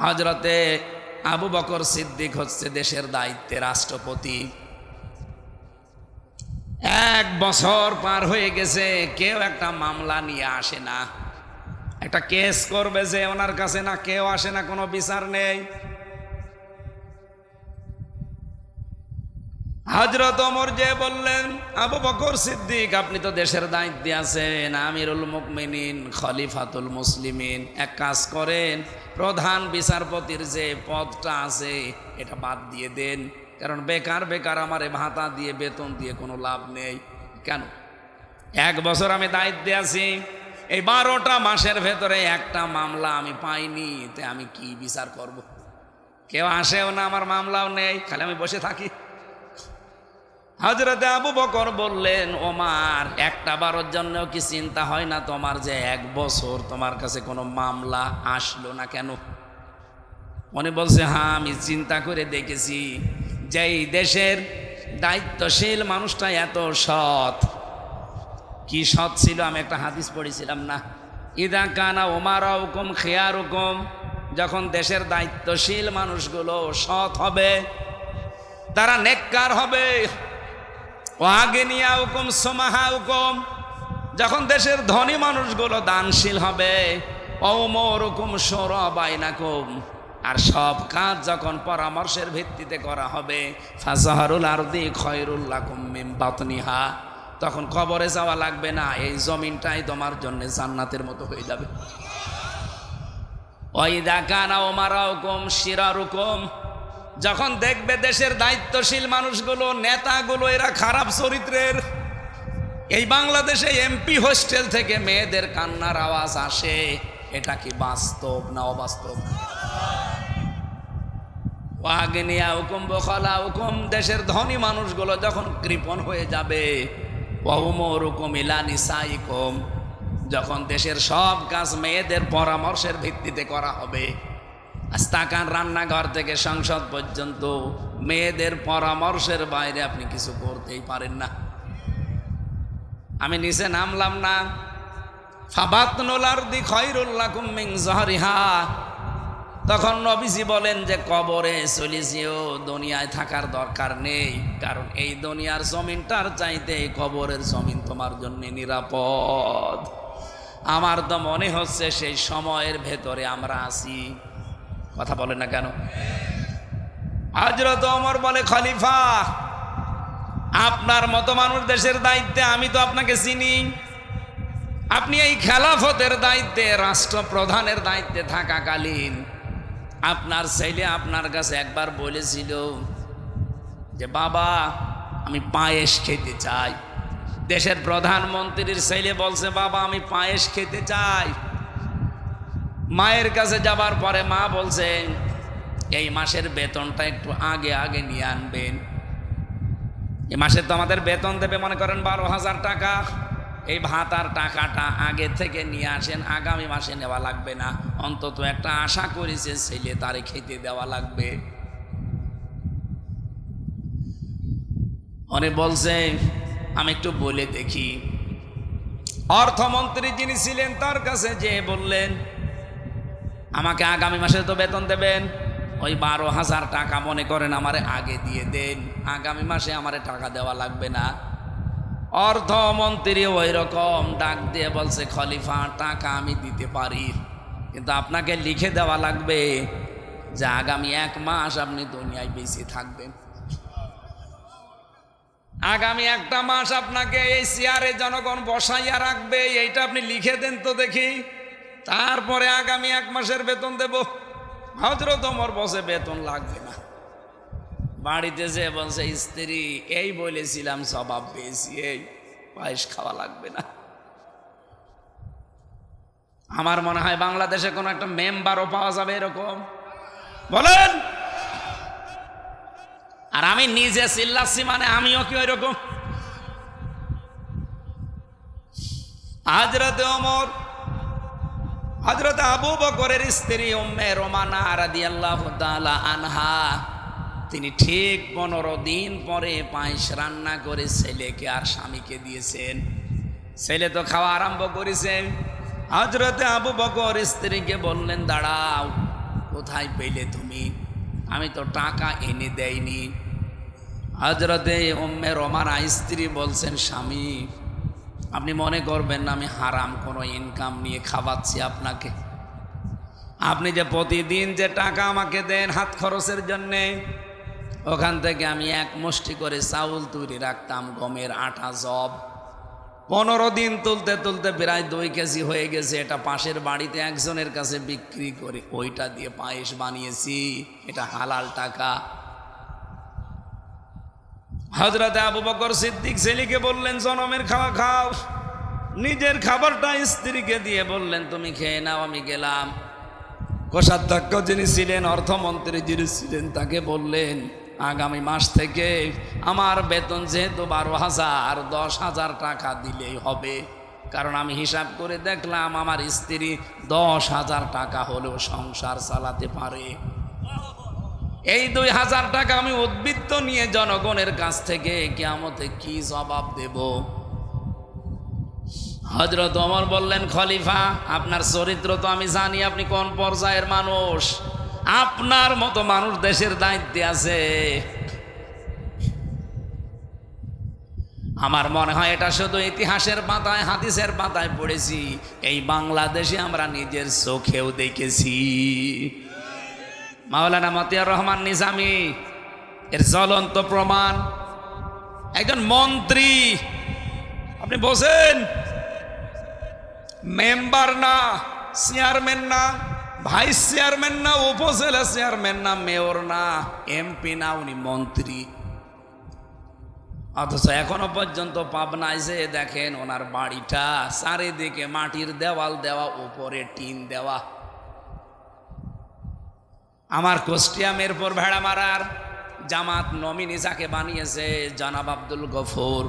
হযরতে আবু বকর সিদ্দিক হচ্ছে দেশের দায়িত্বে রাষ্ট্রপতি। 1 বছর পার হয়ে গেছে, কেউ একটা মামলা নিয়ে আসে না। একটা কেস করবে যে ওনার কাছে না, কেউ আসে না, কোনো বিচার নেই। হযরত ওমর যে বললেন, আবু বকর সিদ্দিক আপনি তো দেশের দায়িত্বে আছেন, আমিরুল মুমিনিন, খলিফাতুল মুসলিমিন, এক কাজ করেন, প্রধান বিচারপতির যে পদটা আছে এটা বাদ দিয়ে দেন, কারণ বেকার বেকার আমারে ভাতা দিয়ে বেতন দিয়ে কোনো লাভ নেই। কেন? 1 বছর আমি দায়িত্বে আছি, এই 12টা মাসের ভেতরে একটা মামলা আমি পাইনি, তে আমি কি বিচার করব? কেউ আসেও না, আমার মামলাও নেই, খালি আমি বসে থাকি। হযরতে আবু বকর বললেন, ওমর একটা বারের জন্য কি চিন্তা হয় না তোমার যে 1 বছর তোমার কাছে কোনো মামলা আসলো না কেন? উনি বলছে, হ্যাঁ আমি চিন্তা করে দেখেছি, যে এই দেশের দায়িত্বশীল মানুষটা এত সৎ। কি সৎ ছিল? আমি একটা হাদিস পড়েছিলাম না, ইদা কানা উমারাউকুম খিয়ারুকুম, যখন দেশের দায়িত্বশীল মানুষগুলো সৎ হবে, তারা নেককার হবে, ওয়াগিনিয়াউকুম সুমাহাউকুম, যখন দেশের ধনী মানুষগুলো দানশীল হবে, ওমরুকুম শুরা বাইনাকুম, আর সব কাজ যখন পরামর্শের ভিত্তিতে করা হবে, ফাজাহারুল আরদি খায়রুল লাকুম মিন বাতনিহা, তখন কবরে যাওয়া লাগবে না, এই জমিনটাই তোমার জন্য জান্নাতের মতো হয়ে যাবে। ওয়াইদা কানা উমারাউকুম শিরারুকুম, যখন দেখবে দেশের দায়িত্বশীল মানুষগুলো, নেতাগুলো এরা খারাপ চরিত্রের, এই বাংলাদেশে এমপি হোস্টেল থেকে মেয়েদের কান্নার আওয়াজ আসে, এটা কি বাস্তব না অবাস্তব? ওয়াগনিয়াউকুম বখালাউকুম, দেশের ধনী মানুষগুলো যখন কৃপণ হয়ে যাবে, ওয়াউমুরুকুম ইলা নিসাইকুম, যখন দেশের সব কাজ মেয়েদের পরামর্শের ভিত্তিতে করা হবে, আস্তাকান রান্নাঘর থেকে সংসদ পর্যন্ত মেয়েদের পরামর্শের বাইরে আপনি কিছু করতেই পারেন না। আমি নিচে নামলাম না, ফাবাতনুল আরদি খায়রুল লাকুম মিন যাহরিহা, তখন নবীজি বলেন যে কবরে চলে যেও, দুনিয়ায় থাকার দরকার নেই, কারণ এই দুনিয়ার জমিনটার চাইতে এই কবরের জমিন তোমার জন্য নিরাপদ। আমার তো মনে হচ্ছে সেই সময়ের ভেতরে আমরা আছি। কথা বলেন না কেন? হযরত ওমর বলে, খলিফা আপনার মতো মানুষ দেশের দায়িত্বে, আমি তো আপনাকে চিনি, আপনি এই খেলাফতের দায়িত্বে, রাষ্ট্রপ্রধানের দায়িত্বে থাকাকালীন আপনার ছেলে আপনার কাছে একবার বলেছিল যে বাবা আমি পায়েস খেতে চাই। দেশের প্রধানমন্ত্রীর ছেলে বলছে বাবা আমি পায়েস খেতে চাই। মায়ের কাছে যাবার পরে মা বলছেন এই মাসের বেতনটা একটু আগে আগে নিয়ে আনবেন। এই মাসে তো আমাদের বেতন দেবে মনে করেন 12,000 টাকা, এই ভাতার টাকাটা আগে থেকে নিয়ে আসেন, আগামী মাসে নেওয়া লাগবে না। অন্তত একটা আশা করেছে ছেলে তারে খেতে দেওয়া লাগবে। অনেক বলছে আমি একটু বলে দেখি। অর্থমন্ত্রী যিনি ছিলেন তার কাছে যে বললেন আমাকে আগামী মাসে তো বেতন দেবেন, ওই 12,000 টাকা মনে করেন আমারে আগে দিয়ে দেন, আগামী মাসে আমারে টাকা দেওয়া লাগবে না। অর্থমন্ত্রী ওই রকম ডাক দিয়ে বলছে খলিফা টাকা আমি দিতে পারি, কিন্তু আপনাকে লিখে দেওয়া লাগবে যে আগামী 1 মাস আপনি দুনিয়ায় বেঁচে থাকবেন। আগামী 1টা মাস আপনাকে এই চেয়ারে জনগণ বসাইয়া রাখবে, এইটা আপনি লিখে দেন তো দেখি, তারপরে আগামী 1 মাসের বেতন দেব। হযরত ওমর বসে বেতন লাগবে না। বাড়িতে যে বলছে স্ত্রী এই বলেছিলাম স্বভাব পেয়েছি, এই পায়েস খাওয়া লাগবে না। আমার মনে হয় বাংলাদেশে কোনো একটা মেম্বারও পাওয়া যাবে এরকম, বলেন। আর আমি নিজে চিল্লাচ্ছি মানে আমিও কি ওইরকম? হযরতে ওমর, হযরতে আবু বকরের স্ত্রী উম্মে রোমানা রাদিয়াল্লাহু তাআলা আনহা, তিনি ঠিক 15 দিন পরে পায়েস রান্না করে ছেলেকে আর স্বামীকে দিয়েছেন। ছেলে তো খাওয়া আরম্ভ করেছে। হযরতে আবু বকর স্ত্রীকে বললেন দাঁড়াও, কোথায় পেলে তুমি? আমি তো টাকা এনে দেইনি। হযরতে উম্মে রোমানা স্ত্রী বলছেন স্বামী আপনি মনে করবেন না আমি হারাম কোনো ইনকাম নিয়ে খাওয়াচ্ছি আপনাকে। আপনি যে প্রতিদিন যে টাকা আমাকে দেন হাত খরচের জন্যে, ওখান থেকে আমি 1 মুষ্টি করে চাউল তৈরি রাখতাম, গমের আটা জব। 15 দিন তুলতে তুলতে প্রায় 2 কেজি হয়ে গেছে। এটা পাশের বাড়িতে একজনের কাছে বিক্রি করে ওইটা দিয়ে পায়েস বানিয়েছি, এটা হালাল টাকা। হযরতে আবু বকর সিদ্দিক ছেলেকে বললেন জনমের খাওয়া খাও। নিজের খাবারটা স্ত্রীকে দিয়ে বললেন তুমি খেয়ে নাও, আমি গেলাম। কোষাধ্যক্ষ যিনি ছিলেন, অর্থমন্ত্রী যিনি ছিলেন, তাকে বললেন আগামী মাস থেকে আমার বেতন যেহেতু 12,000, 10,000 টাকা দিলেই হবে, কারণ আমি হিসাব করে দেখলাম আমার স্ত্রী 10,000 টাকা হলেও সংসার চালাতে পারে। এই 2,000 টাকা আমি উদ্বৃত্ত নিয়ে জনগণের কাছ থেকে কিয়ামতে কি জবাব দেব? হযরত ওমর বললেন খলিফা আপনার চরিত্র তো আমি জানি, আপনি কোন পর্যায়ের মানুষ। আপনার মতো মানুষ দেশের দায়িত্বে আছে। আমার মনে হয় এটা শুধু ইতিহাসের পাতায়, হাদিসের পাতায় পড়েছি, এই বাংলাদেশে আমরা নিজের চোখেও দেখেছি। মাওলানা মতিয়ার রহমান নিজামী এর জ্বলন্ত প্রমাণ। একজন মন্ত্রী, আপনি বসেন, মেম্বার না, চেয়ারম্যান না, ভাইস চেয়ারম্যান না, উপজেলা চেয়ারম্যান না, মেয়র না, এমপি না, উনি মন্ত্রী। অথচ এখনো পর্যন্ত পাবনায় যে দেখেন ওনার বাড়িটা চারিদিকে মাটির দেওয়াল দেওয়া, উপরে টিন দেওয়া। আমার কুষ্টিয়া মিরপুর ভেড়ামারার জামাত নমিনি যাকে বানিয়েছে জনাব আব্দুল গফুর,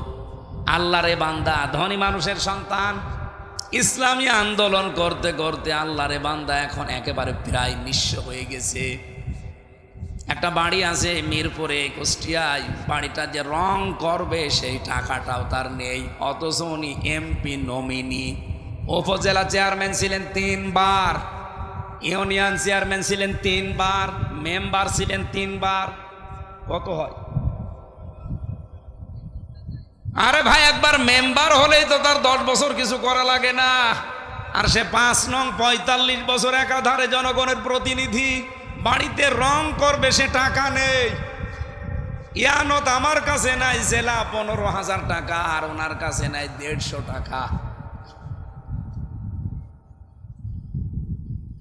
আল্লাহরে বান্দা, ধনী মানুষের সন্তান, ইসলামী আন্দোলন করতে করতে আল্লাহরে বান্দা এখন একেবারে প্রায় নিঃস্ব হয়ে গেছে। একটা বাড়ি আছে মিরপুরে, কুষ্টিয়ায়, বাড়িটা যে রং করবে সেই টাকাটাও তার নেই। অথচ উনি এমপি নমিনি, উপজেলা চেয়ারম্যান ছিলেন 3 বার, ইউনিয়ন চেয়ারম্যান ছিলেন 3 বার, মেম্বার ছিলেন 3 বার। কত হয়? আরে ভাই একবার মেম্বার হলেই তো তার 10 বছর কিছু করা লাগে না, আর সে 5 নং 45 বছর একাধারে জনগণের প্রতিনিধি। বাড়িতে রং করবে সে টাকা নেই। ইয়ানত আমার কাছে নাই জেলা 15,000 টাকা, আর ওনার কাছে নাই 150 টাকা।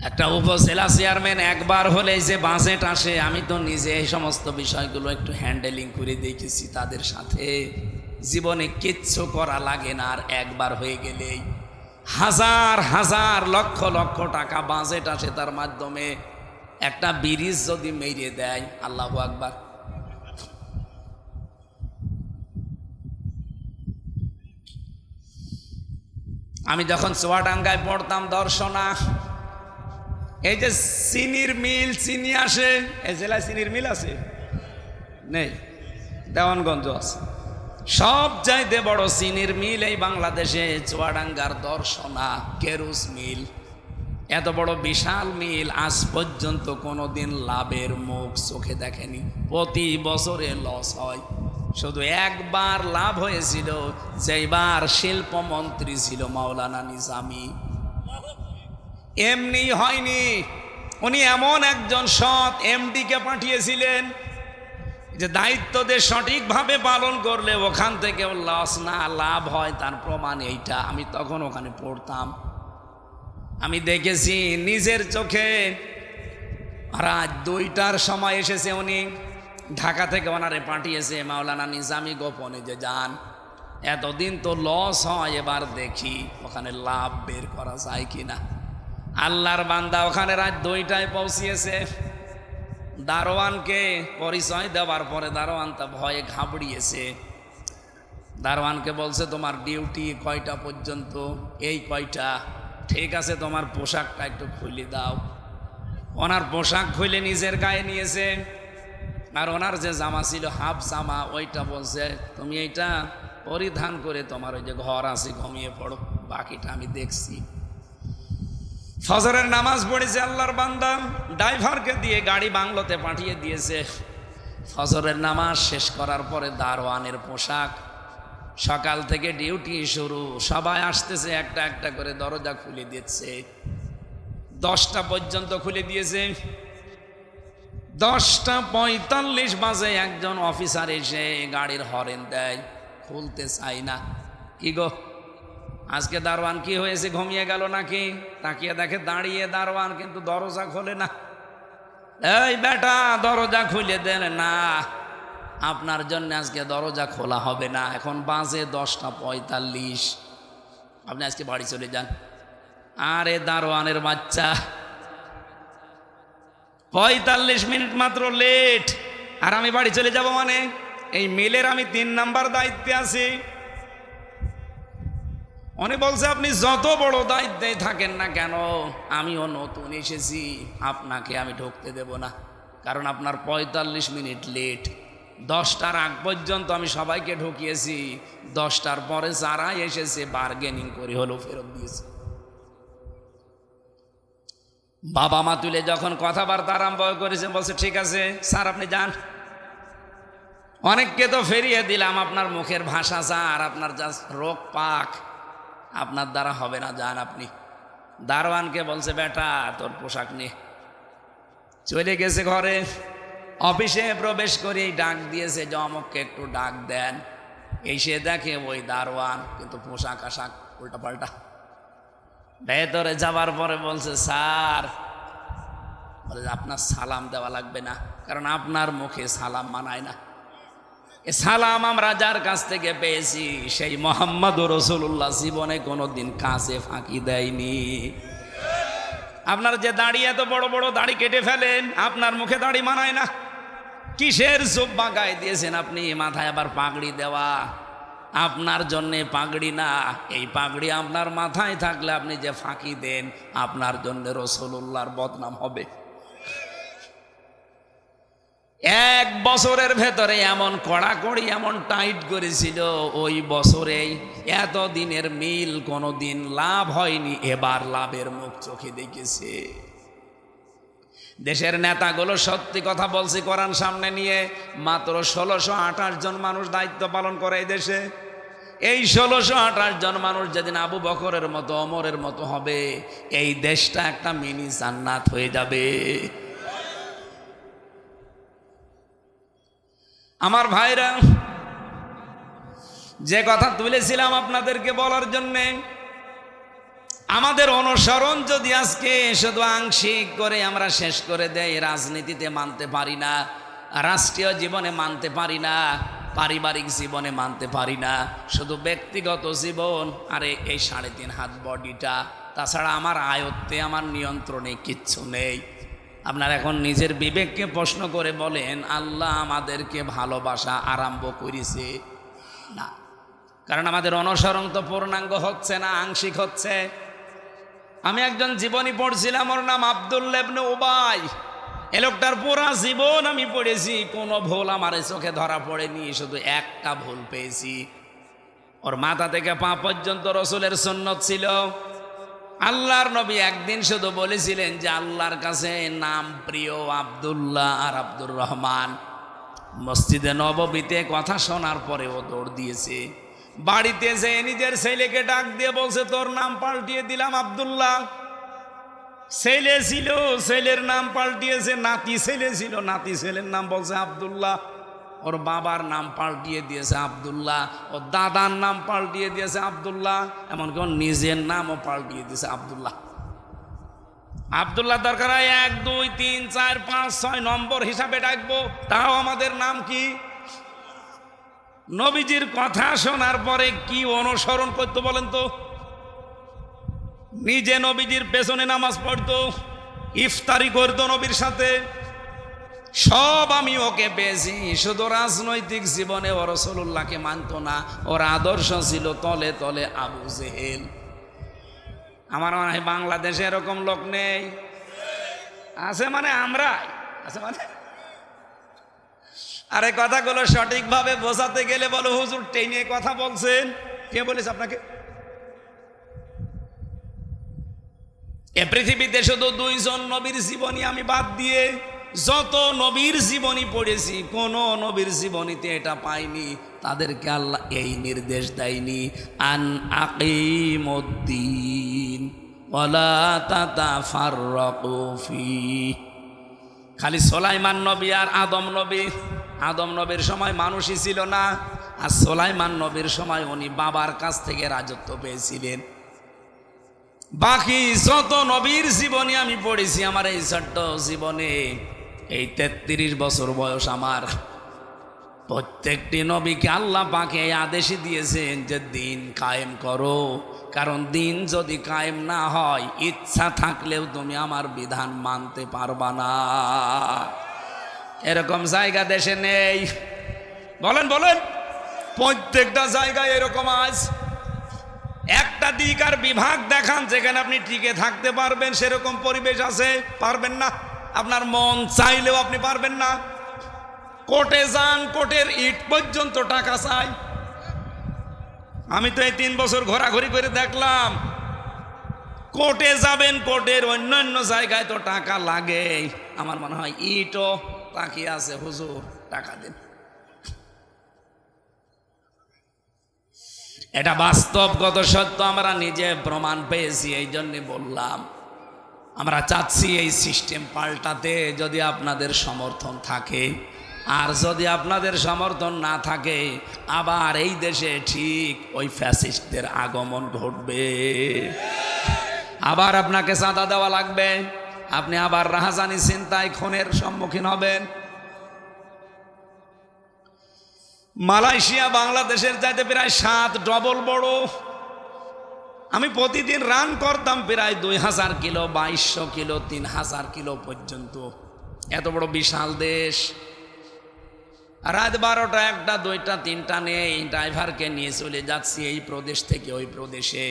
একটা উপজেলা চেয়ারম্যান একবার হলে যে বাজেট আসে, আমি তো নিজে এই সমস্ত বিষয়গুলো একটু হ্যান্ডেলিং করে দেখেছি তাদের সাথে। জীবনে কিচ্ছু করা লাগে না, আর একবার হয়ে গেলেই হাজার হাজার লক্ষ লক্ষ টাকা বাজেট আসে, তার মাধ্যমে একটা ব্রিজ যদি মেরে দেয়, আল্লাহু আকবার। আমি যখন চুয়াডাঙ্গায় পড়তাম দর্শনা, এই যে চিনির মিল, চিনি আসে, এই জেলায় চিনির মিল আছে নেই? দেওয়ানগঞ্জ আছে। সব চাইতে বড় চিনির মিল এই বাংলাদেশে চুয়াডাঙ্গার দর্শনা কেরুস মিল। এত বড় বিশাল মিল আজ পর্যন্ত কোনোদিন লাভের মুখ চোখে দেখেনি। প্রতি বছরে লস হয়। শুধু একবার লাভ হয়েছিল, যেবার শিল্পমন্ত্রী ছিল মাওলানা নিজামী। এমনি হয়নি, উনি এমন একজন সৎ এমডিকে পাঠিয়েছিলেন যে দায়িত্ব দিয়ে সঠিকভাবে পালন করলে ওখান থেকে লস না লাভ হয়, তার প্রমাণ এইটা। আমি তখন ওখানে পড়তাম, আমি দেখেছি নিজের চোখে। রাত 2টার সময় এসেছে উনি, ঢাকা থেকে ওনারে পাঠিয়েছে মাওলানা নিজামী গোপনে যে যান, এতদিন তো লস হয়, এবার দেখি ওখানে লাভ বের করা যায় কিনা। আল্লাহর বান্দা ওখানে রাত 2টায় পৌঁছিয়েছে। দারোয়ানকে পরিচয় দেওয়ার পরে দারোয়ান তা ভয়ে ঘাবড়িয়েছে। দারোয়ানকে বলছে, তোমার ডিউটি কয়টা পর্যন্ত? এই কয়টা। ঠিক আছে, তোমার পোশাকটা একটু খুলে দাও। ওনার পোশাক খুলে নিজের গায়ে নিয়েছে, আর ওনার যে জামা ছিল হাফ জামা, ওইটা বলছে তুমি এইটা পরিধান করে তোমার ওই যে ঘর আছে ঘুমিয়ে পড়ো, বাকিটা আমি দেখছি। ফজরের নামাজ পড়েছে আল্লাহর বান্দা, ড্রাইভারকে দিয়ে গাড়ি বাংলোতে পাঠিয়ে দিয়েছে। ফজরের নামাজ শেষ করার পরে দারোয়ানের পোশাক, সকাল থেকে ডিউটি শুরু, সবাই আসতেছে, একটা একটা করে দরজা খুলে দিচ্ছে। 10টা পর্যন্ত খুলে দিয়েছে। 10:45 বাজে একজন অফিসার এসে গাড়ির হরেন দেয়, খুলতে চাই না। কি গো, আজকে দারোয়ান কি হয়েছে, ঘুমিয়ে গেল নাকি? তাকিয়ে দেখে দাঁড়িয়ে দারোয়ান, কিন্তু দরজা খোলে না। এই বেটা, দরজা খুলে দেন না, আপনার জন্য আজকে দরজা খোলা হবে না। এখন বাজে 10:45, আপনি আজকে বাড়ি চলে যান। আরে দারোয়ানের বাচ্চা, 45 মিনিট মাত্র লেট, আর আমি বাড়ি চলে যাব মানে? এই মিলের আমি 3 নাম্বার দায়িত্বে আছি। উনি বলছে, আপনি যত বড় দায়িত্বে থাকেন না কেন, আমিও নতুন এসেছি, আপনাকে আমি ঢুকতে দেব না, কারণ আপনার 45 মিনিট লেট। 10টার আগ পর্যন্ত আমি সবাইকে ঢুকিয়েছি, 10টার পরে যারা এসেছে বার্গেনিং করে হলো ফেরত দিয়েছে। বাবা মা তুলে যখন কথাবার্তা আরম্ভ করেছে, বলছে ঠিক আছে স্যার আপনি যান। অনেককে তো ফেরিয়ে দিলাম, আপনার মুখের ভাষা স্যার, আপনার যা রোগ পাক, আপনার দ্বারা হবে না, যান আপনি। দারোয়ানকে বলছে, বেটা তোর পোশাক নিয়ে চলে গেছে ঘরে। অফিসে প্রবেশ করে ডাক দিয়েছে যে অমুককে একটু ডাক দেন। এসে দেখে ওই দারোয়ান, কিন্তু পোশাক আশাক উল্টা পাল্টা। ভেতরে যাবার পরে বলছে, স্যার, বলে আপনার সালাম দেওয়া লাগবে না, কারণ আপনার মুখে সালাম মানায় না। এ সালাম আমরা যার কাছ থেকে পেয়েছি সেই মুহাম্মদুর রাসূলুল্লাহ জীবনে কোনোদিন কাজে ফাঁকি দেয়নি। আপনার যে দাড়ি, এত বড় বড় দাড়ি কেটে ফেলেন, আপনার মুখে দাড়ি মানায় না। কিসের জুব্বা গায়ে দিয়েছেন আপনি, মাথায় আবার পাগড়ি দেওয়া, আপনার জন্যে পাগড়ি না। এই পাগড়ি আপনার মাথায় থাকলে আপনি যে ফাঁকি দেন, আপনার জন্য রাসূলুল্লাহর বদনাম হবে। 1 বছরের ভেতরে এমন কড়াকড়ি, এমন টাইট করেছিল, ওই বছরেই এত দিনের মিল কোনোদিন লাভ হয়নি, এবার লাভের মুখ চোখে দেখেছে। দেশের নেতাগুলো সত্যি কথা বলছে, কোরআন সামনে নিয়ে মাত্র 1628 জন মানুষ দায়িত্ব পালন করে এই দেশে। এই 1628 জন মানুষ যেদিন আবু বকরের মতো, ওমরের মতো হবে, এই দেশটা একটা মিনি জান্নাত হয়ে যাবে। আমার ভাইরা, যে কথা তুলেছিলাম আপনাদেরকে বলার জন্যে, আমাদের অনুসরণ যদি আজকে শুধু আংশিক করে আমরা শেষ করে দেই, রাজনীতিতে মানতে পারি না, রাষ্ট্রীয় জীবনে মানতে পারি না, পারিবারিক জীবনে মানতে পারি না, শুধু ব্যক্তিগত জীবন আরে এই 3.5 হাত বডিটা, তাছাড়া আমার আয়ত্তে আমার নিয়ন্ত্রণে কিচ্ছু নেই। আপনার এখন নিজের বিবেককে প্রশ্ন করে বলেন, আল্লাহ আমাদেরকে ভালোবাসা আরম্ভ করেছে না? কারণ আমাদের অনুসরণ তো পূর্ণাঙ্গ হচ্ছে না, আংশিক হচ্ছে। আমি একজন জীবনী পড়ছিলাম, ওর নাম আব্দুল্লাহ ইবনে উবাই। এ লোকটার পুরা জীবন আমি পড়েছি, কোনো ভুল আমার চোখে ধরা পড়েনি, শুধু একটা ভুল পেয়েছি। ওর মাথা থেকে পা পর্যন্ত রসুলের সুন্নত ছিল। আল্লাহর নবী একদিন শুধু বলেছিলেন যে আল্লাহর কাছে নাম প্রিয় আব্দুল্লাহ আর আব্দুর রহমান। মসজিদে নববীতে কথা শোনার পরে ও দৌড় দিয়েছে। বাড়িতে যে নিজের ছেলেকে ডাক দিয়ে বলছে, তোর নাম পাল্টিয়ে দিলাম আব্দুল্লাহ। ছেলে ছিল, ছেলের নাম পাল্টিয়েছে। নাতি ছেলে ছিল, নাতি ছেলের নাম বলছে আব্দুল্লাহ। ওর বাবার নাম পাল্টিয়ে দিয়েছে আব্দুল্লাহ, ওর দাদার নাম পাল্টিয়ে দিয়েছে আব্দুল্লাহ, এমনকি ওর নিজের নামও পাল্টিয়ে দিয়েছে আব্দুল্লাহ। আব্দুল্লাহ দরকার হয় 1 2 3 4 5 6 নম্বর হিসাবে ডাকবো, তাও আমাদের নাম কি? নবীজির কথা শোনার পরে কি অনুসরণ করতে বলেন তো? নিজে নবীজির পেছনে নামাজ পড়তো, ইফতারি করতো নবীর সাথে, সব আমি ওকে পেয়েছি। শুধু রাজনৈতিক জীবনে ও রাসূলুল্লাহকে মানত না, ওর আদর্শ ছিল তলে তলে আবু জেহেল। আমার মনে হয় বাংলাদেশে এরকম লোক নেই। আছে মানে আমরা আছে মানে। আরে কথাগুলো সঠিকভাবে বোঝাতে গেলে বলো, হুজুর টেনে কথা বলছেন। কে বলেছে আপনাকে? এ পৃথিবীতে শুধু 2 জন নবীর জীবনী আমি বাদ দিয়ে যত নবীর জীবনী পড়েছি, কোন নবীর জীবনীতে এটা পাইনি তাদেরকে আল্লাহ এই নির্দেশ দেয়নি, আন আকিমুদ্দিন ওয়ালা তাতাফাররাকু ফি। খালি সুলাইমান নবী আর আদম নবী। আদম নবীর সময় মানুষই ছিল না, আর সুলাইমান নবীর সময় উনি বাবার কাছ থেকে রাজত্ব পেয়েছিলেন। বাকি যত নবীর জীবনী আমি পড়েছি আমার এই ছোট্ট জীবনে, এই 33 বছর বয়স আমার, প্রত্যেকটি নবীকে আল্লাহ পাক এই আদেশই দিয়েছেন যে দিন কায়েম করো। কারণ দিন যদি কায়েম না হয়, ইচ্ছা থাকলেও তুমি আমার বিধান মানতে পারবা না। এরকম জায়গা দেশে নেই। বলেন বলেন, প্রত্যেকটা জায়গায় এরকম আজ একটা দিক আর বিভাগ দেখান যেখানে আপনি টিকে থাকতে পারবেন, সেরকম পরিবেশ আছে? পারবেন না। আপনার মন চাইলেও আপনি পারবেন না। কোর্টে যান, কোর্টের ইট পর্যন্ত টাকা চাই। আমি তো এই 3 বছর ঘোরাঘুরি করে দেখলাম, কোর্টে যাবেন, কোর্টের অন্যান্য জায়গায় তো টাকা লাগে। আমার মনে হয় ইটও তাকিয়ে আছে, হুজুর টাকা দিন। এটা বাস্তবগত সত্য, আমরা নিজে প্রমাণ পেয়েছি। এই জন্যে বললাম আমরা চাচ্ছি এই সিস্টেম পাল্টাতে, যদি আপনাদের সমর্থন থাকে। আর যদি আপনাদের সমর্থন না থাকে, আবার এই দেশে ঠিক ওই ফ্যাসিস্টদের আগমন ঘটবে। আবার আপনাকে চাঁদা দেওয়া লাগবে, আপনি আবার রাহাজানি চিন্তায় খুনের সম্মুখীন হবেন। মালয়েশিয়া বাংলাদেশের চাইতে প্রায় 7 ডবল বড়। আমি প্রতিদিন রান করতাম প্রায় 2000 কিলো, 2200 কিলো, 3000 কিলো পর্যন্ত। এত বড় বিশাল দেশ। রাত 12টা, 1টা, 2টা, 3টা নেই, ড্রাইভারকে নিয়ে চলে যাচ্ছি এই প্রদেশ থেকে ওই প্রদেশে।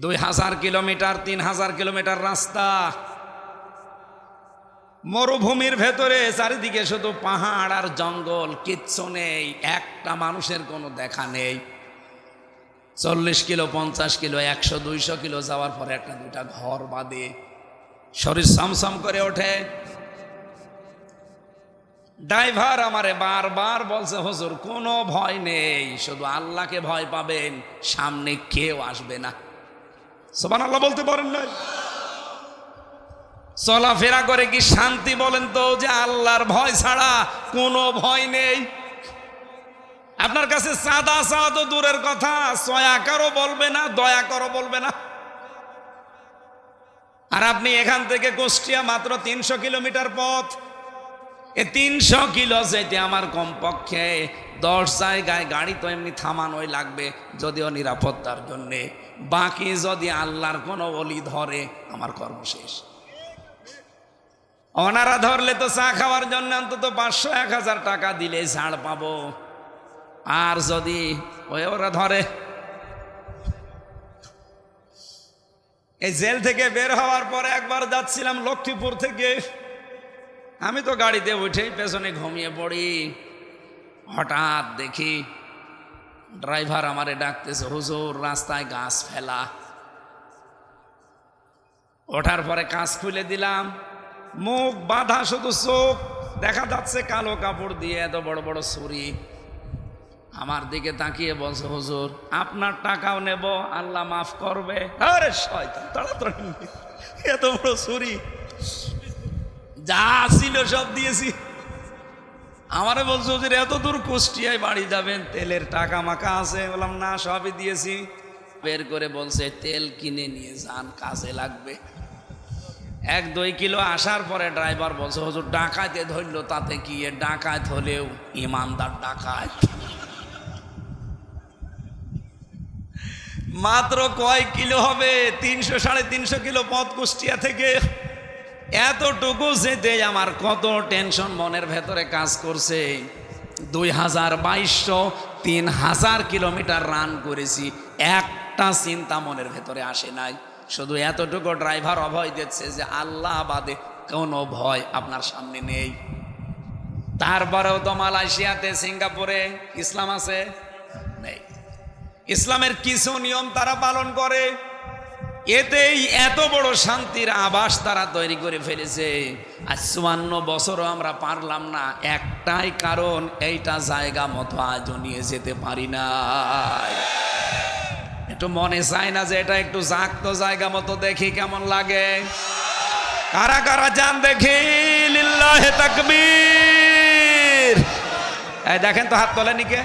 2000 কিলোমিটার, 3000 কিলোমিটার রাস্তা, মরুভূমির ভেতরে, চারিদিকে শুধু পাহাড় আর জঙ্গল, কিচ্ছু নেই, একটা মানুষের কোনো দেখা নেই। 40 কিলো, 50 কিলো, 100, 200 কিলো যাওয়ার পরে 1-2টা ঘর বাদে শরীর সমসম করে ওঠে। ড্রাইভার আমারে বারবার বলছে, হুজুর কোনো ভয় নেই, শুধু আল্লাহকে ভয় পাবেন, সামনে কেউ আসবে না। সুবহানাল্লাহ বলতে পারেন না? চলাফেরা করে কি শান্তি বলেন তো, যে আল্লাহর ভয় ছাড়া কোনো ভয় নেই? আপনার কাছে চাঁদা চাওয়া তো দূরের কথা, সয়া করো বলবে না, দয়া করো বলবে না। আর আপনি এখান থেকে কুষ্টিয়া মাত্র 300 কিলোমিটার পথ। এ 300 কিলো যেতে আমার কমপক্ষে 10 জায়গায় গাড়ি তো এমনি থামানোই লাগবে, যদিও নিরাপত্তার জন্যে। বাকি যদি আল্লাহর কোনো ওলি ধরে আমার কর্ম শেষ। ওনারা ধরলে তো চা খাওয়ার জন্য অন্তত 500-1000 টাকা দিলে ছাড় পাবো। আর যদি ওরা ধরে, এই জেল থেকে বের হওয়ার পরে একবার যাচ্ছিলাম লক্ষ্মীপুর থেকে, আমি তো গাড়িতে উঠেই পেছনে ঘুমিয়ে পড়ি। হঠাৎ দেখি ড্রাইভার আমারে ডাকতেছে, হুজুর রাস্তায় গাছ ফেলা। ওঠার পরে কাঁচ খুলে দিলাম, মুখ বাঁধা, শুধু চোখ দেখা যাচ্ছে কালো কাপড় দিয়ে, এত বড় বড় ছুরি। আমার দিকে তাকিয়ে বলছে, হুজুর আপনার টাকাও নেব, আল্লাহ মাফ করবে। আরে শয়তান, তাড়াতাড়ি এত বড় ছুরি, যা ছিল সব দিয়েছি। আমারে বলছে, হুজুর এত দূর কুষ্টিয়ায় বাড়ি যাবেন, তেলের টাকা মাকা আছে? বললাম না, সবই দিয়েছি। বের করে বলছে, তেল কিনে নিয়ে যান, কাজে লাগবে। 1-2 কিলো আসার পরে ড্রাইভার বলছে, হুজুর ডাকাতে ধরলো, তাতে কি? ডাকাত হলেও ইমানদার ডাকাত। মাত্র কয় কিলো হবে? 300-350 কিলো পথ কুষ্টিয়া থেকে। এতটুকু যেতে আমার কত টেনশন মনের ভেতরে কাজ করছে। 2022 3000 কিলোমিটার রান করেছি, একটা চিন্তা মনের ভেতরে আসে নাই। শুধু এতটুকু ড্রাইভার অভয় দিচ্ছে যে আল্লাহ বাদে কোনো ভয় আপনার সামনে নেই। তারপরেও তো মালয়েশিয়াতে, সিঙ্গাপুরে ইসলাম আছে? নেই। ইসলামের কিছু নিয়ম তারা পালন করে, এতেই এত বড় শান্তির আবাস তারা তৈরি করে ফেলেছে। আজ 54 বছরও আমরা পারলাম না, একটাই কারণ, এইটা জায়গা মতো আজও নিয়ে যেতে পারি না। একটু মনে চায় না যে এটা একটু জাগতো জায়গা মতো, দেখি কেমন লাগে? কারা কারা যান দেখি, লিল্লাহে তাকবীর। এই দেখেন তো, হাত তোলেনি কে?